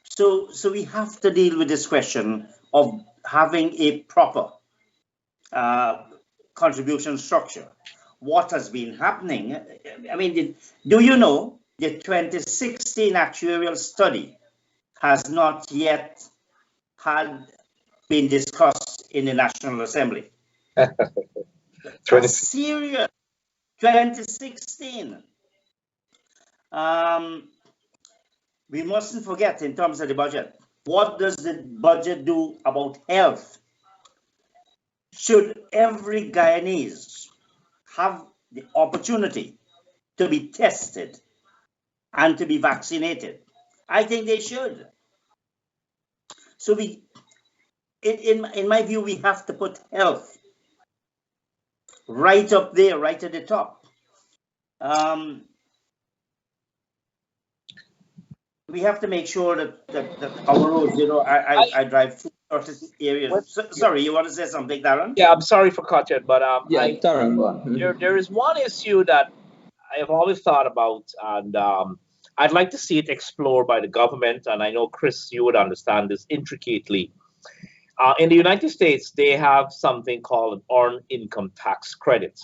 so we have to deal with this question of having a proper contribution structure. What has been happening? I mean, do you know the 2016 actuarial study has not yet been discussed in the National Assembly? Serious. 2016. we mustn't forget in terms of the budget, what does the budget do about health? Should every Guyanese have the opportunity to be tested and to be vaccinated? I think they should. So in my view, we have to put health right up there, right at the top. We have to make sure that our roads, I drive through certain areas. Sorry, you want to say something, Tarron? Yeah, I'm sorry for cutting, but Tarron, go on. there is one issue that I have always thought about, and I'd like to see it explored by the government. And I know, Chris, you would understand this intricately. In the United States, they have something called an earned income tax credit,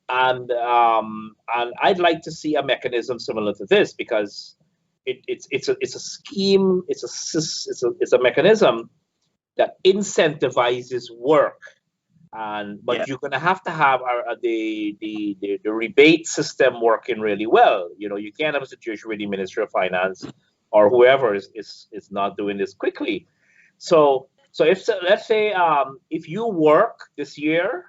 and I'd like to see a mechanism similar to this, because it's a scheme, it's a mechanism that incentivizes work, but you're going to have the rebate system working really well. You can't have a situation where the Ministry of Finance or whoever is not doing this quickly. So if let's say if you work this year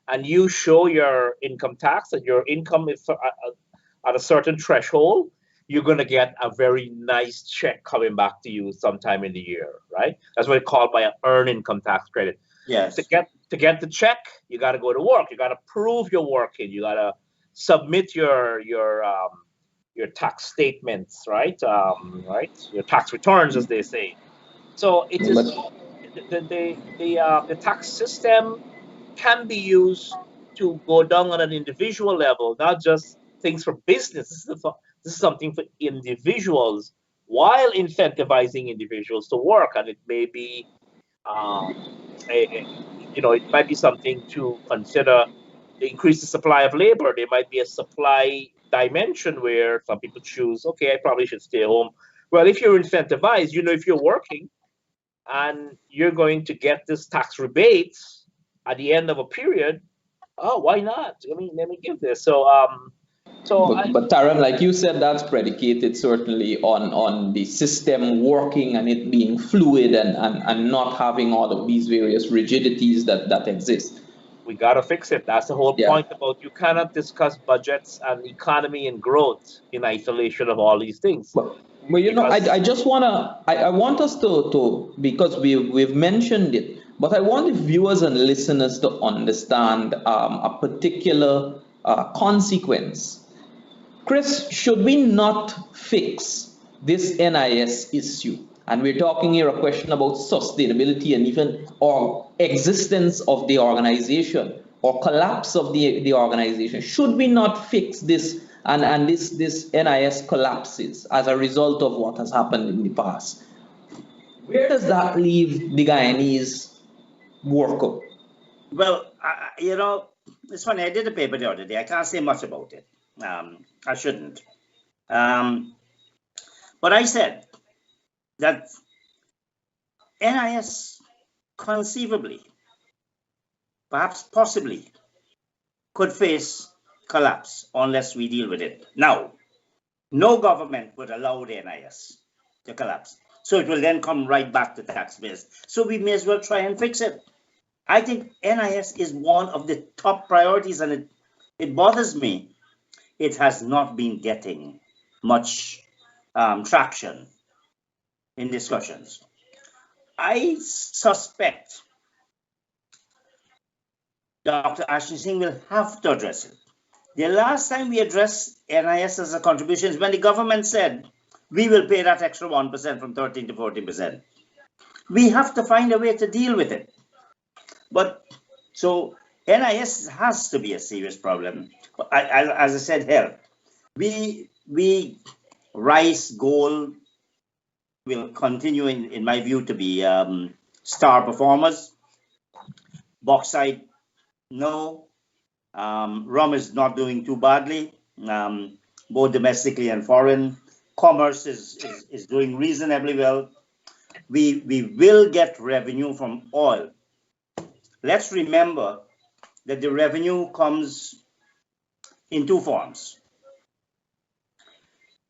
and you show your income tax and your income is at a certain threshold, you're going to get a very nice check coming back to you sometime in the year, right? That's what it's called by an earned income tax credit. Yes. To get the check, you got to go to work. You got to prove you're working. You got to submit your tax statements, right? Your tax returns, as they say. So it is the tax system can be used to go down on an individual level, not just things for business. This is something for individuals, while incentivizing individuals to work. And it may be, it might be something to consider. Increase the supply of labor. There might be a supply dimension where some people choose, okay, I probably should stay home. Well, if you're incentivized, if you're working and you're going to get this tax rebates at the end of a period, why not? Let me give this. But Tarron, like you said, that's predicated certainly on the system working and it being fluid and not having all of these various rigidities that exist. We got to fix it. That's the whole point about you cannot discuss budgets and economy and growth in isolation of all these things. Well, I just I want us to because we've mentioned it, but I want the viewers and listeners to understand a particular consequence. Chris, should we not fix this NIS issue? And we're talking here a question about sustainability and even or existence of the organization or collapse of the organization. Should we not fix this and this NIS collapses as a result of what has happened in the past? Where does that leave the Guyanese worker? Well, it's funny. I did a paper the other day. I can't say much about it. I shouldn't. But I said that NIS conceivably, perhaps possibly, could face collapse unless we deal with it. Now, no government would allow the NIS to collapse. So it will then come right back to taxpayers. So we may as well try and fix it. I think NIS is one of the top priorities, and it bothers me. It has not been getting much traction in discussions. I suspect Dr. Ashley Singh will have to address it. The last time we addressed NIS as a contribution is when the government said, we will pay that extra 1% from 13 to 14%. We have to find a way to deal with it. But so NIS has to be a serious problem. As I said, health. We rice, gold will continue, in my view, to be star performers. Bauxite, no. Rum is not doing too badly, both domestically and foreign. Commerce is doing reasonably well. We will get revenue from oil. Let's remember that the revenue comes in two forms.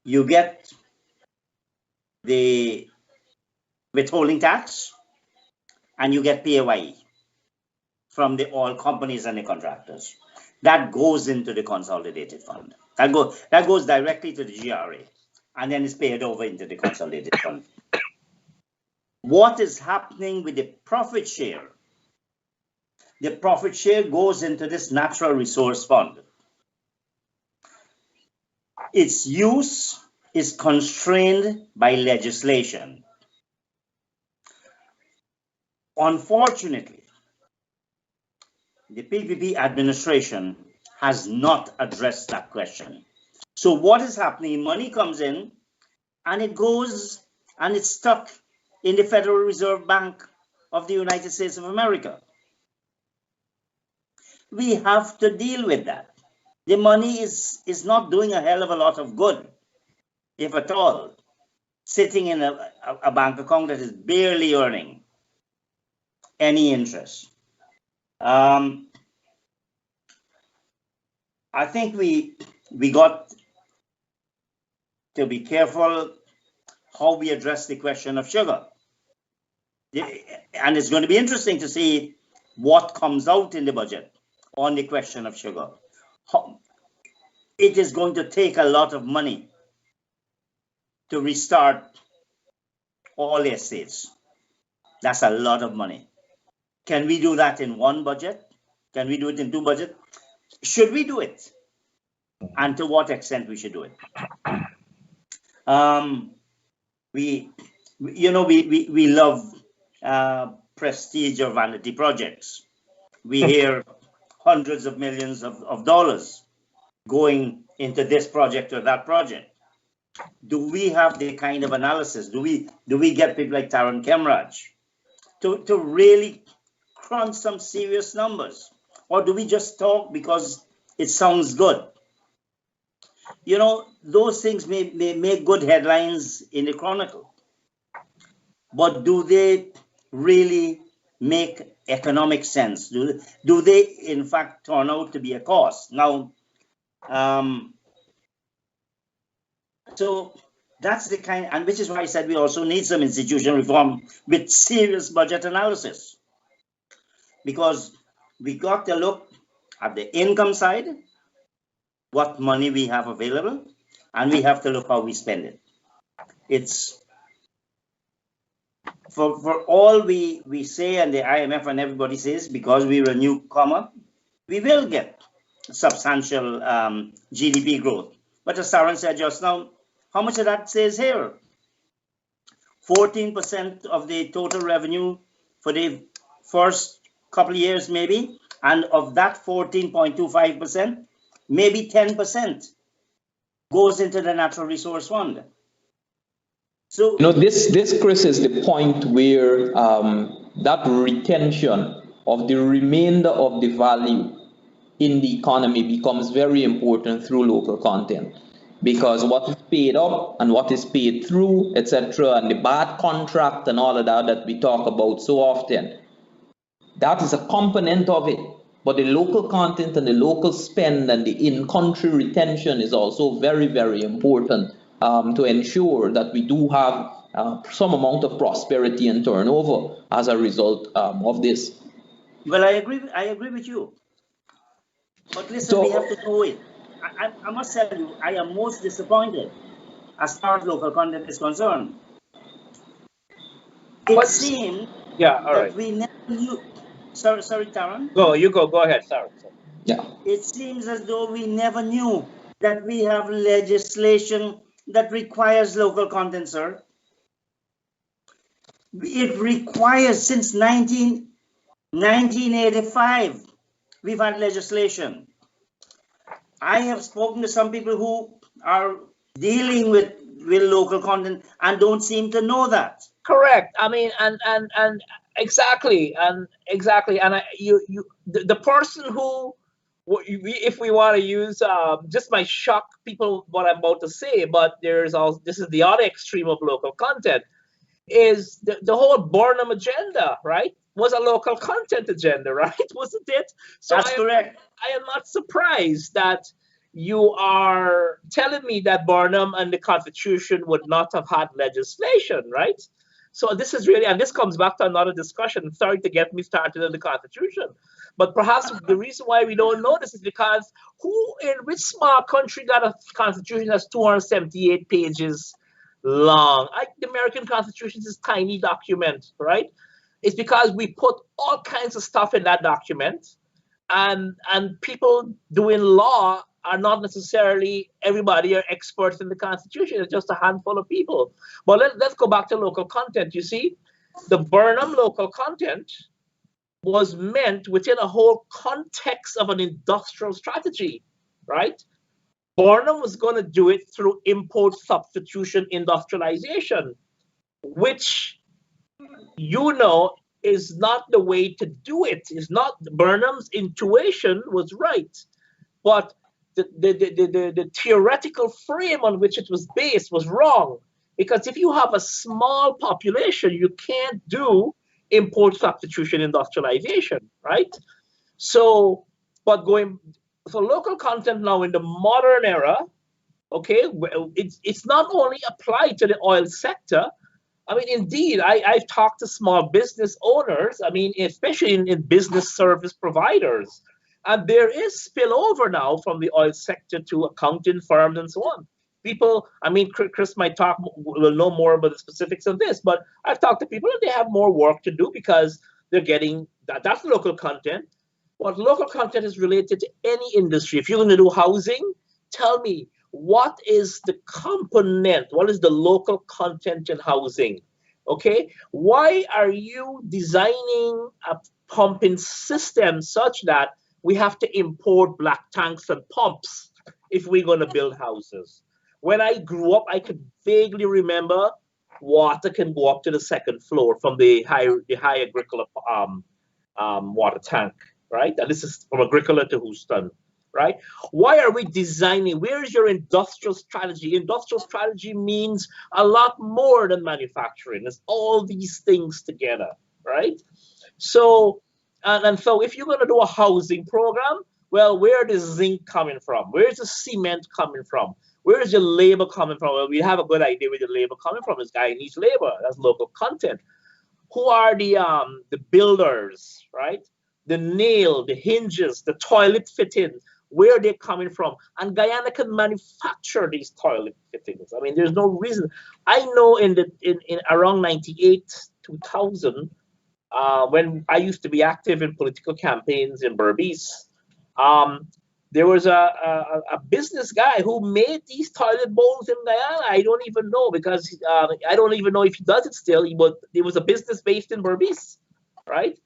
you get the withholding tax, and you get PAYE from the oil companies and the contractors. That goes into the consolidated fund. That goes directly to the GRA, and then is paid over into the consolidated fund. What is happening with the profit share? The profit share goes into this natural resource fund. Its use is constrained by legislation. Unfortunately, the PPP administration has not addressed that question. So what is happening? Money comes in and it goes and it's stuck in the Federal Reserve Bank of the United States of America. We have to deal with that. The money is not doing a hell of a lot of good, if at all, sitting in a bank account that is barely earning any interest. I think we got to be careful how we address the question of sugar. And it's going to be interesting to see what comes out in the budget on the question of sugar. It is going to take a lot of money to restart all estates. That's a lot of money. Can we do that in one budget? Can we do it in two budgets? Should we do it? And to what extent we should do it? We love prestige or vanity projects. We hear hundreds of millions of dollars going into this project or that project. Do we have the kind of analysis? Do we get people like Tarron Khemraj to really crunch some serious numbers? Or do we just talk because it sounds good? You know, those things may make good headlines in the Chronicle, but do they really make economic sense? Do they in fact turn out to be a cost? Now, so that's the kind, and which is why I said we also need some institutional reform with serious budget analysis, because we got to look at the income side, what money we have available, and we have to look how we spend it. It's for all we say, and the IMF and everybody says, because we're a newcomer, we will get substantial GDP growth. But as Tarron said just now, how much of that says here? 14% of the total revenue for the first couple of years, maybe, and of that 14.25%, maybe 10% goes into the natural resource fund. So, you know, this Chris, is the point where that retention of the remainder of the value in the economy becomes very important through local content, because what is paid up and what is paid through, etc., and the bad contract and all of that we talk about so often, that is a component of it. But the local content and the local spend and the in-country retention is also very, very important to ensure that we do have some amount of prosperity and turnover as a result of this. Well, I agree with you. But listen, so, we have to know it. I must tell you, I am most disappointed as far as local content is concerned. It seems that we never knew. Sorry, Tarron. Go ahead. Sorry. Yeah. It seems as though we never knew that we have legislation that requires local content, sir. It requires, since 1985, we've had legislation. I have spoken to some people who are dealing with local content and don't seem to know that. Correct. I mean, and exactly. And the person who, if we want to use, just might shock people what I'm about to say, but there's also, this is the other extreme of local content, is the whole Burnham agenda, right? Was a local content agenda, right? Wasn't it? So That's correct. I am not surprised that, you are telling me that Barnum and the Constitution would not have had legislation, right? So this is really, and this comes back to another discussion. Sorry to get me started on the Constitution, but perhaps the reason why we don't know this is because which small country got a Constitution that's 278 pages long? The American Constitution is this tiny document, right? It's because we put all kinds of stuff in that document, and people doing law are not necessarily everybody are experts in the Constitution. It's just a handful of people. But let's go back to local content. You see, the Burnham local content was meant within a whole context of an industrial strategy, right? Burnham was going to do it through import substitution industrialization, which, you know, is not the way to do it. It's not. Burnham's intuition was right, but the theoretical frame on which it was based was wrong. Because if you have a small population, you can't do import substitution industrialization, right? So, so local content now in the modern era, okay, it's not only applied to the oil sector. I mean, indeed, I've talked to small business owners, I mean, especially in business service providers, and there is spillover now from the oil sector to accounting firms and so on. People, I mean, Chris might will know more about the specifics of this, but I've talked to people and they have more work to do because they're getting, that's local content. But local content is related to any industry. If you're going to do housing, tell me, what is the component? What is the local content in housing? Okay, why are you designing a pumping system such that we have to import black tanks and pumps if we're going to build houses? When I grew up, I could vaguely remember water can go up to the second floor from the high Agricola water tank, right? And this is from Agricola to Houston, right? Why are we designing? Where is your industrial strategy? Industrial strategy means a lot more than manufacturing. It's all these things together, right? So, and so if you're going to do a housing program, well, where is the zinc coming from? Where is the cement coming from? Where is your labor coming from? Well, we have a good idea where the labor coming from. This guy needs labor. That's local content. Who are the builders, right? The nail, the hinges, the toilet fittings. Where are they coming from? And Guyana can manufacture these toilet fittings. I mean, there's no reason. I know in around 98, 2000, when I used to be active in political campaigns in Berbice, there was a business guy who made these toilet bowls in Guyana. I don't even know because I don't even know if he does it still. It was a business based in Berbice, right?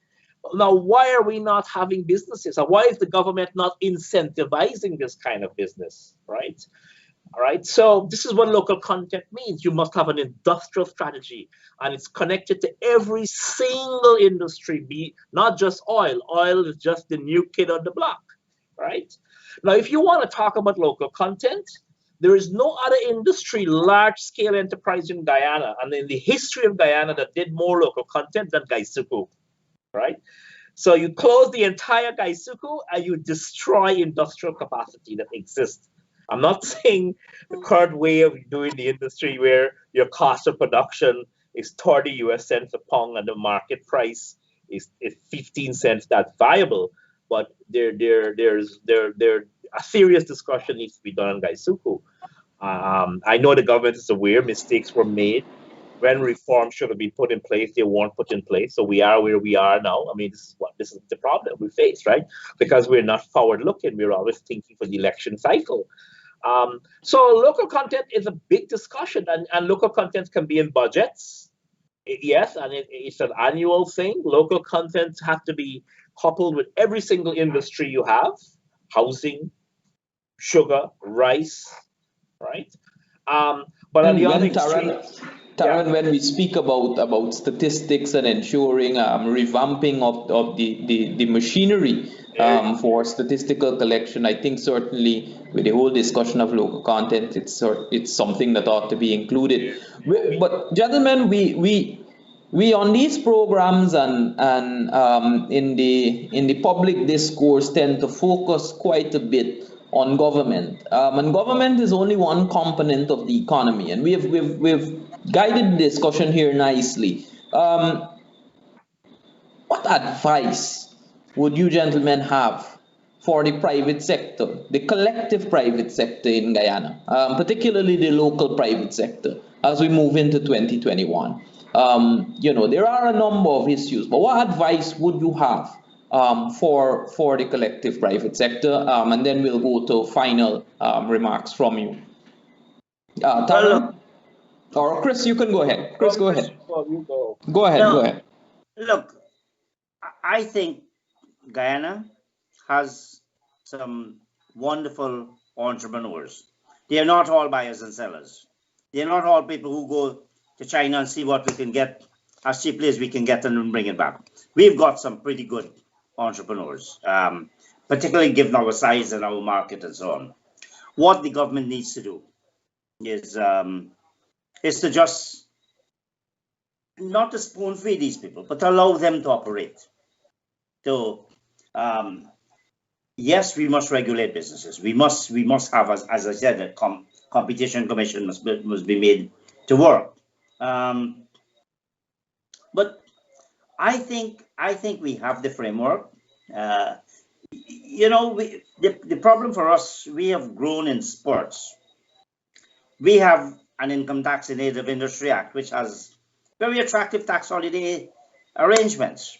Now, why are we not having businesses? Or why is the government not incentivizing this kind of business, right? All right, so this is what local content means. You must have an industrial strategy, and it's connected to every single industry, not just oil. Oil is just the new kid on the block, right? Now, if you want to talk about local content, there is no other industry, large-scale enterprise in Guyana, and in the history of Guyana that did more local content than Gaisuku, right? So you close the entire Gaisuku and you destroy industrial capacity that exists. I'm not saying the current way of doing the industry where your cost of production is 30 US cents a pound and the market price is 15 cents. That's viable, but there's a serious discussion needs to be done on Gaisuku. I know the government is aware mistakes were made. When reform should have been put in place, they weren't put in place. So we are where we are now. I mean, this is the problem we face, right? Because we're not forward looking. We're always thinking for the election cycle. So local content is a big discussion, and local content can be in budgets. Yes, and it's an annual thing. Local content have to be coupled with every single industry you have: housing, sugar, rice, right? But on the other extreme, Tarron, when we speak about statistics and ensuring revamping of the machinery for statistical collection, I think certainly with the whole discussion of local content, it's something that ought to be included. But gentlemen, we on these programs and in the public discourse tend to focus quite a bit on government. And government is only one component of the economy, and we've guided the discussion here nicely. What advice would you gentlemen have for the private sector, the collective private sector in Guyana, particularly the local private sector, as we move into 2021? There are a number of issues, but what advice would you have for the collective private sector? And then we'll go to final remarks from you. Tarron? Or Chris, you can go ahead. Chris, go ahead. Go ahead, go ahead. Look, I think Guyana has some wonderful entrepreneurs. They are not all buyers and sellers. They are not all people who go to China and see what we can get as cheaply as we can get and bring it back. We've got some pretty good entrepreneurs, particularly given our size and our market and so on. What the government needs to do is to just not to spoon feed these people, but allow them to operate. So, yes, we must regulate businesses. We must have, as I said, a competition commission must be made to work. But I think we have the framework. The problem for us, we have grown in sports. We have an Income Tax in Aid of Industry Act, which has very attractive tax holiday arrangements.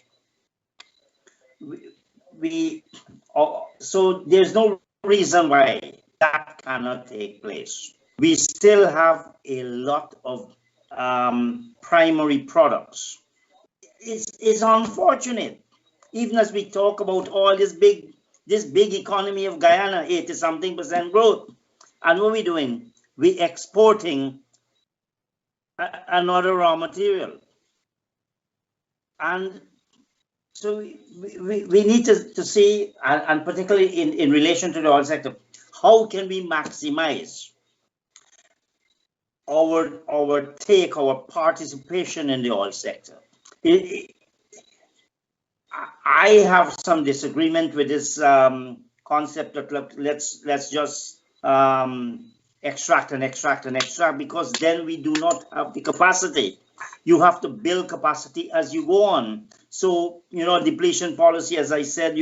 So there's no reason why that cannot take place. We still have a lot of primary products. It's unfortunate, even as we talk about all this big economy of Guyana, 80-something% growth, and what are we doing? We're exporting another raw material, and so we need to see, and particularly in relation to the oil sector, how can we maximize our participation in the oil sector? I have some disagreement with this concept of let's just extract, because then we do not have the capacity. You have to build capacity as you go on. So, depletion policy, as I said,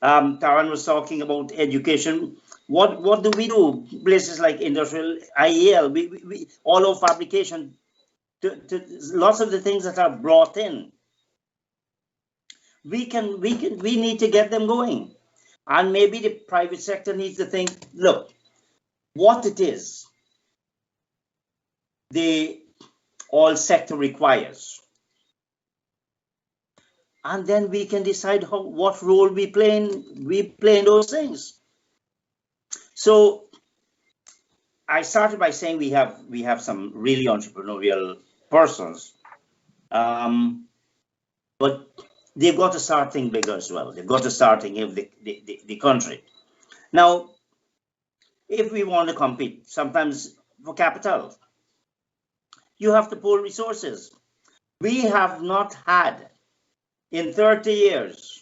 Tarron was talking about education. What do we do? Places like industrial IEL, we all of fabrication, to lots of the things that are brought in. We need to get them going. And maybe the private sector needs to think, look, what it is the oil sector requires. And then we can decide what role we play in those things. So I started by saying we have some really entrepreneurial persons, but they've got to start thinking bigger as well. They've got to start thinking of the country. Now, if we want to compete, sometimes for capital, you have to pull resources. We have not had, in 30 years,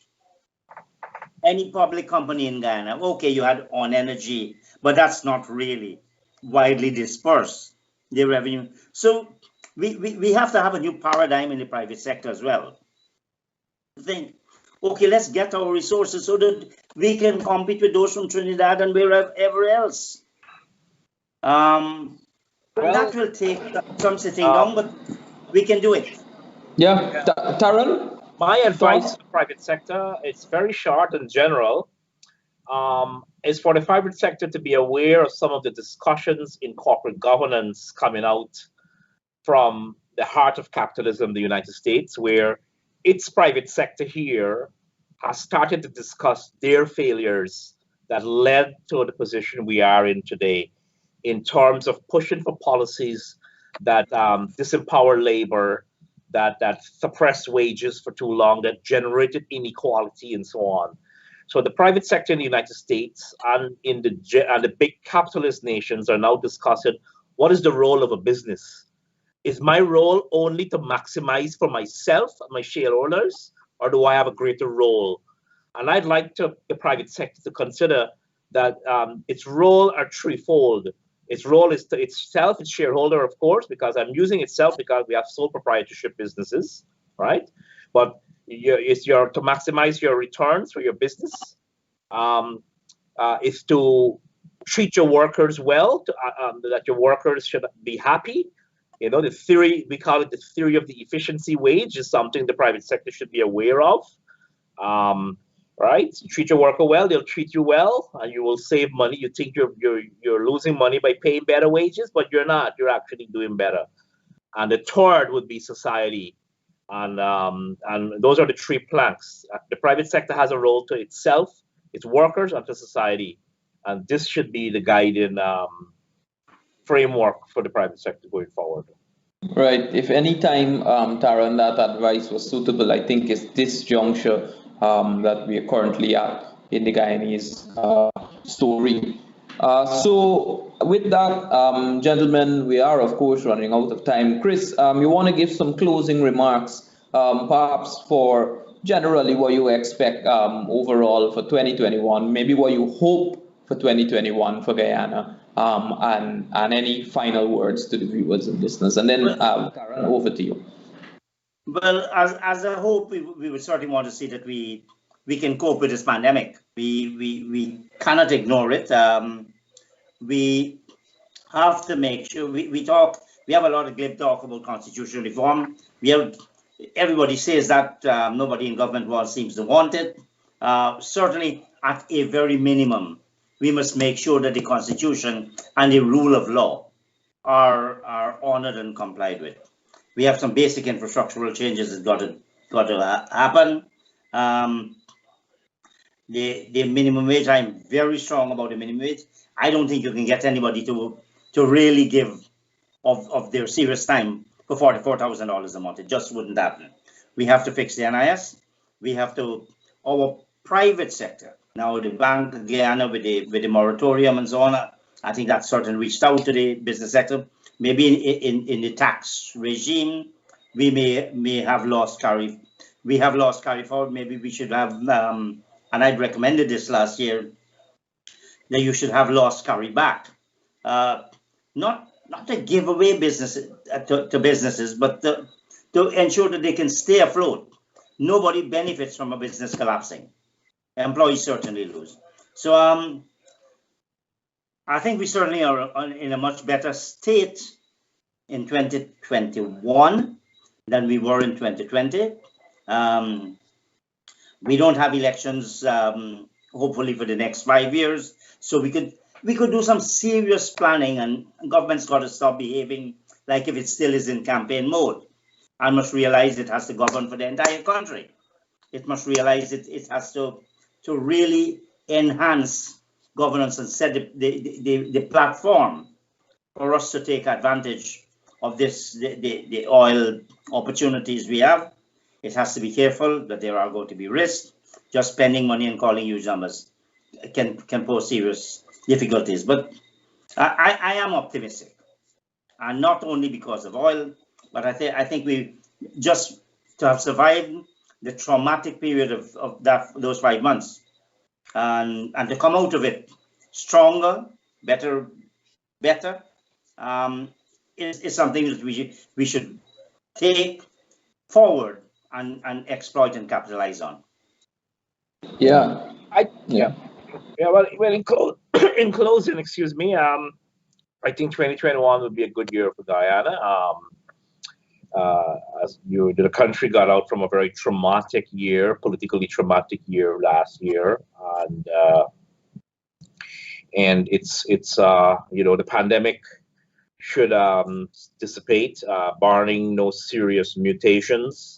any public company in Guyana. Okay, you had On Energy, but that's not really widely dispersed, the revenue. So we have to have a new paradigm in the private sector as well. Think, okay, let's get our resources so that we can compete with those from Trinidad and wherever else. That will take some sitting down, but we can do it. Yeah, Tarron? My advice to the private sector, it's very short and general, is for the private sector to be aware of some of the discussions in corporate governance coming out from the heart of capitalism, the United States, where its private sector here has started to discuss their failures that led to the position we are in today, in terms of pushing for policies that disempower labor, that suppress wages for too long, that generated inequality and so on. So the private sector in the United States and the big capitalist nations are now discussing what is the role of a business. Is my role only to maximize for myself and my shareholders, or do I have a greater role? And I'd like the private sector to consider that its role are threefold. Its role is to itself, its shareholder, of course, because I'm using itself because we have sole proprietorship businesses, right? But it's to maximize your returns for your business. Is to treat your workers well, that your workers should be happy. You know, the theory, we call it the theory of the efficiency wage, is something the private sector should be aware of. Right? You treat your worker well, they'll treat you well, and you will save money. You think you're losing money by paying better wages, but you're not. You're actually doing better. And the third would be society. And those are the three planks. The private sector has a role to itself, its workers, and to society. And this should be the guiding framework for the private sector going forward. Right. If any time, Tarron, that advice was suitable, I think it's this juncture that we are currently at in the Guyanese story. So with that, gentlemen, we are, of course, running out of time. Chris, you want to give some closing remarks, perhaps for generally what you expect overall for 2021, maybe what you hope for 2021 for Guyana, and any final words to the viewers and listeners. And then, Tarron, over to you. Well, as a hope, we would certainly want to see that we can cope with this pandemic. We cannot ignore it. We have to make sure we have a lot of glib talk about constitutional reform. Everybody says that, nobody in government seems to want it. Certainly, at a very minimum, we must make sure that the Constitution and the rule of law are honored and complied with. We have some basic infrastructural changes that got to happen. The minimum wage, I'm very strong about the minimum wage. I don't think you can get anybody to really give of their serious time for $44,000 a month. It just wouldn't happen. We have to fix the NIS. We have to, our private sector. Now the Bank of Guyana with the moratorium and so on, I think that's certainly reached out to the business sector. Maybe in the tax regime, we may have lost carry. We have lost carry forward. Maybe we should have, and I'd recommended this last year, that you should have lost carry back. Not to give away business to businesses, but to ensure that they can stay afloat. Nobody benefits from a business collapsing. Employees certainly lose. So I think we certainly are in a much better state in 2021 than we were in 2020. We don't have elections, hopefully, for the next 5 years. So we could do some serious planning, and government's got to stop behaving like if it still is in campaign mode. I must realize it has to govern for the entire country. It must realize it has to really enhance governance and set the platform for us to take advantage of the oil opportunities we have. It has to be careful that there are going to be risks. Just spending money and calling huge numbers can pose serious difficulties. But I am optimistic, and not only because of oil, but I think we just to have survived the traumatic period of those 5 months, and to come out of it stronger, better, is something that we should take forward and exploit and capitalize on. Yeah. Well, in closing, excuse me, I think 2021 would be a good year for Guyana. As the country got out from a very traumatic year, politically traumatic year last year, and it's the pandemic should dissipate, barring no serious mutations.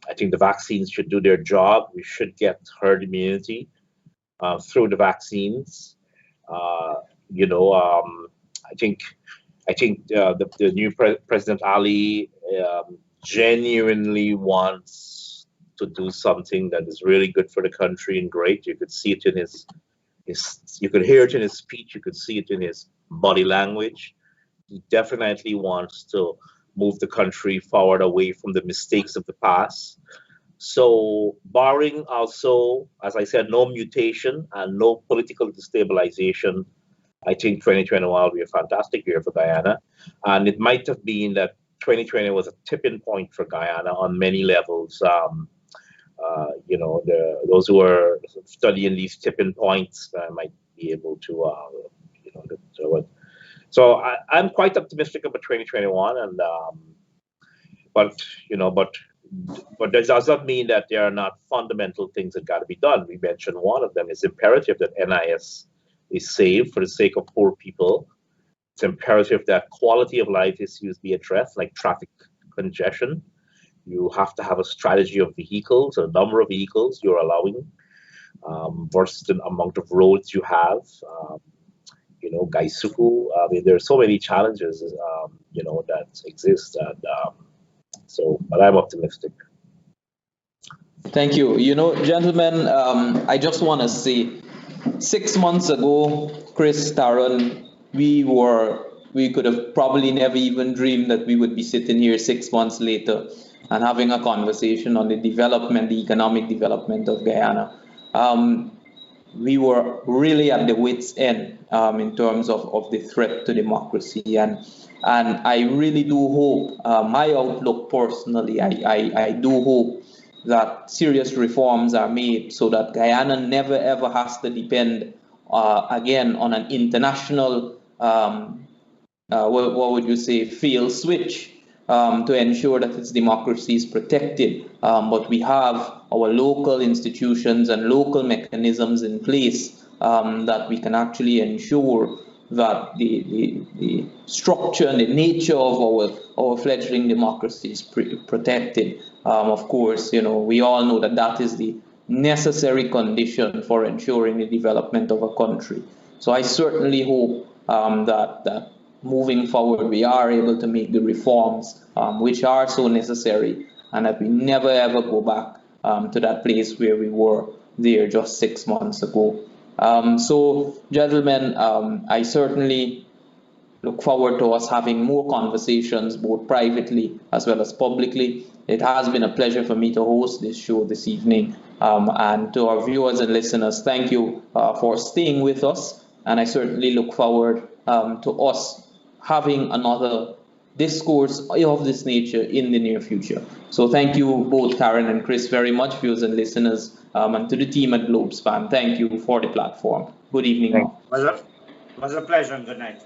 I think the vaccines should do their job. We should get herd immunity through the vaccines. I think the new President Ali genuinely wants to do something that is really good for the country and great. You could see it in his you could hear it in his speech. You could see it in his body language. He definitely wants to move the country forward away from the mistakes of the past. So barring also, as I said, no mutation and no political destabilization, I think 2021 will be a fantastic year for Guyana. And it might have been that 2020 was a tipping point for Guyana on many levels. Those who are studying these tipping points might be able to, so I'm quite optimistic about 2021, and but that does not mean that there are not fundamental things that got to be done. We mentioned one of them. It's imperative that NIS is saved for the sake of poor people. It's imperative that quality of life issues be addressed, like traffic congestion. You have to have a strategy of vehicles, a number of vehicles you're allowing, versus the amount of roads you have. Gaisuku. I mean, there are so many challenges, that exist, and but I'm optimistic. Thank you. Gentlemen, I just want to say, 6 months ago, Chris, Tarron, we could have probably never even dreamed that we would be sitting here 6 months later and having a conversation on the economic development of Guyana. We were really at the wit's end in terms of the threat to democracy. And I really do hope, my outlook personally, I do hope that serious reforms are made so that Guyana never ever has to depend again on an international, what would you say, fail switch to ensure that its democracy is protected. But we have our local institutions and local mechanisms in place that we can actually ensure that the structure and the nature of our fledgling democracy is protected. Of course, we all know that is the necessary condition for ensuring the development of a country. So I certainly hope that moving forward we are able to make the reforms which are so necessary, and that we never ever go back to that place where we were there just 6 months ago. So, gentlemen, I certainly look forward to us having more conversations, both privately as well as publicly. It has been a pleasure for me to host this show this evening. And to our viewers and listeners, thank you for staying with us. And I certainly look forward to us having another discourse of this nature in the near future. So thank you both, Tarron and Chris, very much, viewers and listeners, and to the team at Globespan. Thank you for the platform. Good evening. It was a pleasure, and good night.